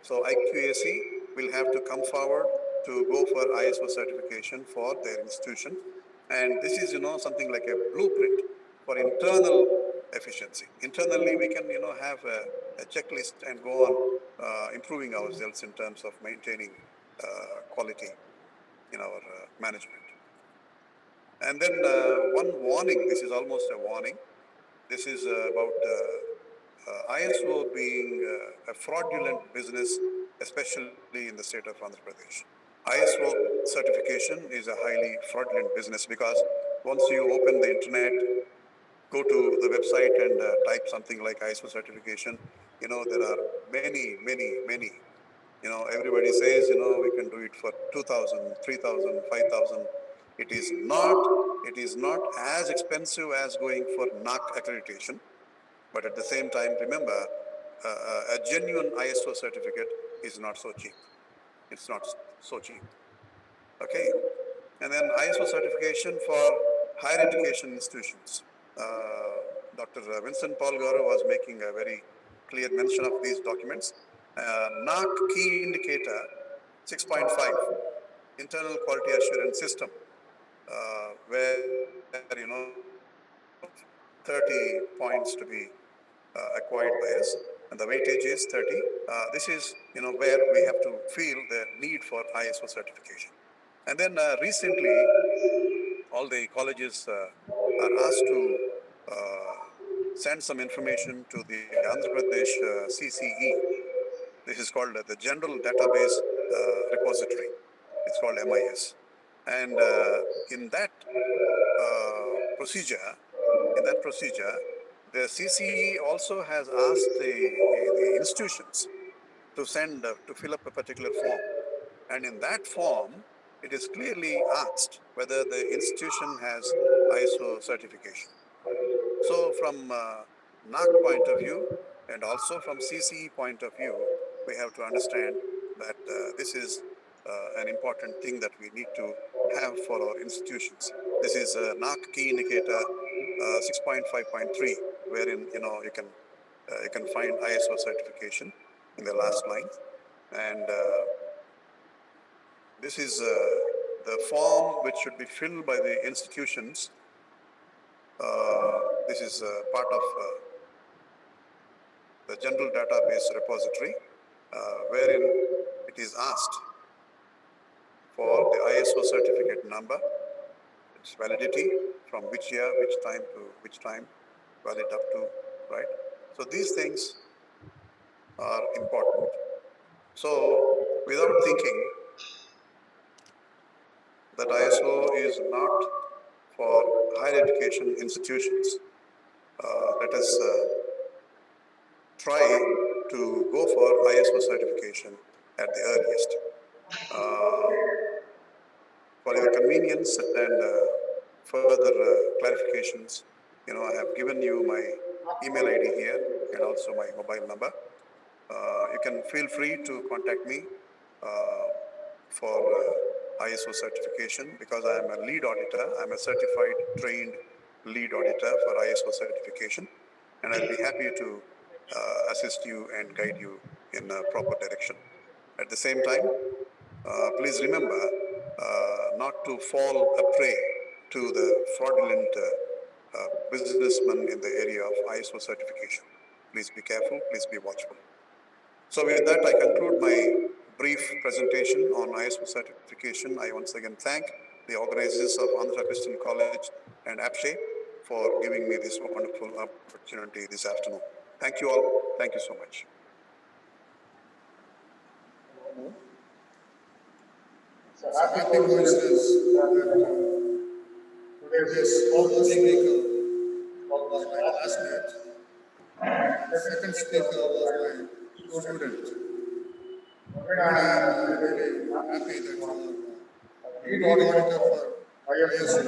So IQAC will have to come forward to go for ISO certification for their institution. And this is, something like a blueprint for internal efficiency. Internally, we can, have a checklist and go on improving ourselves in terms of maintaining quality in our management. And then one warning, this is almost a warning. This is about ISO being a fraudulent business, especially in the state of Andhra Pradesh. ISO certification is a highly fraudulent business, because once you open the internet, go to the website and type something like ISO certification, there are many. Everybody says, we can do it for 2,000, 3,000, 5,000. It is not as expensive as going for NAAC accreditation. But at the same time, remember, a genuine ISO certificate is not so cheap. It's not so cheap. Okay. And then ISO certification for higher education institutions. Dr. Vincent Paul Garu was making a very clear mention of these documents. NAAC key indicator 6.5, internal quality assurance system, where 30 points to be acquired by us, and the weightage is 30. This is where we have to feel the need for ISO certification. And then recently, all the colleges are asked to send some information to the Andhra Pradesh CCE. This is called the General Database Repository. It's called MIS. And in that procedure, the CCE also has asked the institutions to send, to fill up a particular form. And in that form, it is clearly asked whether the institution has ISO certification. So from NAAC point of view and also from CCE point of view, we have to understand that this is an important thing that we need to have for our institutions. This is NAAC key indicator 6.5.3, wherein you can find ISO certification in the last line, and this is the form which should be filled by the institutions. This is part of the general database repository, wherein it is asked for the ISO certificate number, its validity, from which year, which time to which time, valid up to, right? So these things are important. So without thinking that ISO is not for higher education institutions, let us try to go for ISO certification at the earliest. For your convenience and further clarifications, I have given you my email ID here and also my mobile number. You can feel free to contact me for ISO certification, because I am a lead auditor. I'm a certified, trained lead auditor for ISO certification, and I'll be happy to assist you and guide you in a proper direction. At the same time, please remember not to fall a prey to the fraudulent businessmen in the area of ISO certification. Please be careful, please be watchful. So with that, I conclude my brief presentation on ISO certification. I once again thank the organizers of Andhra Christian College and APSHE for giving me this wonderful opportunity this afternoon. Thank you all. Thank you so much. So happy coincidence that today's first speaker was my classmate, and the second speaker was my student. And I am really happy that you are lead auditor for ISO.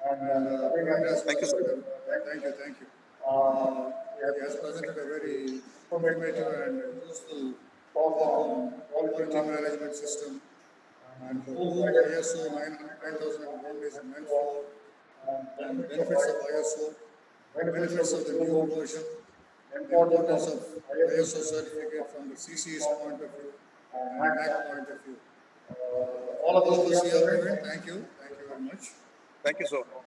And Thank you, sir. thank you. He has presented a very informative and useful talk on quality management system, and whom ISO 9001 is meant for, and benefits of ISO, benefits of the new version, the importance of ISO certificate from the CC's point of view and NAAC point of view. All of us here, thank you very much. Thank you so much.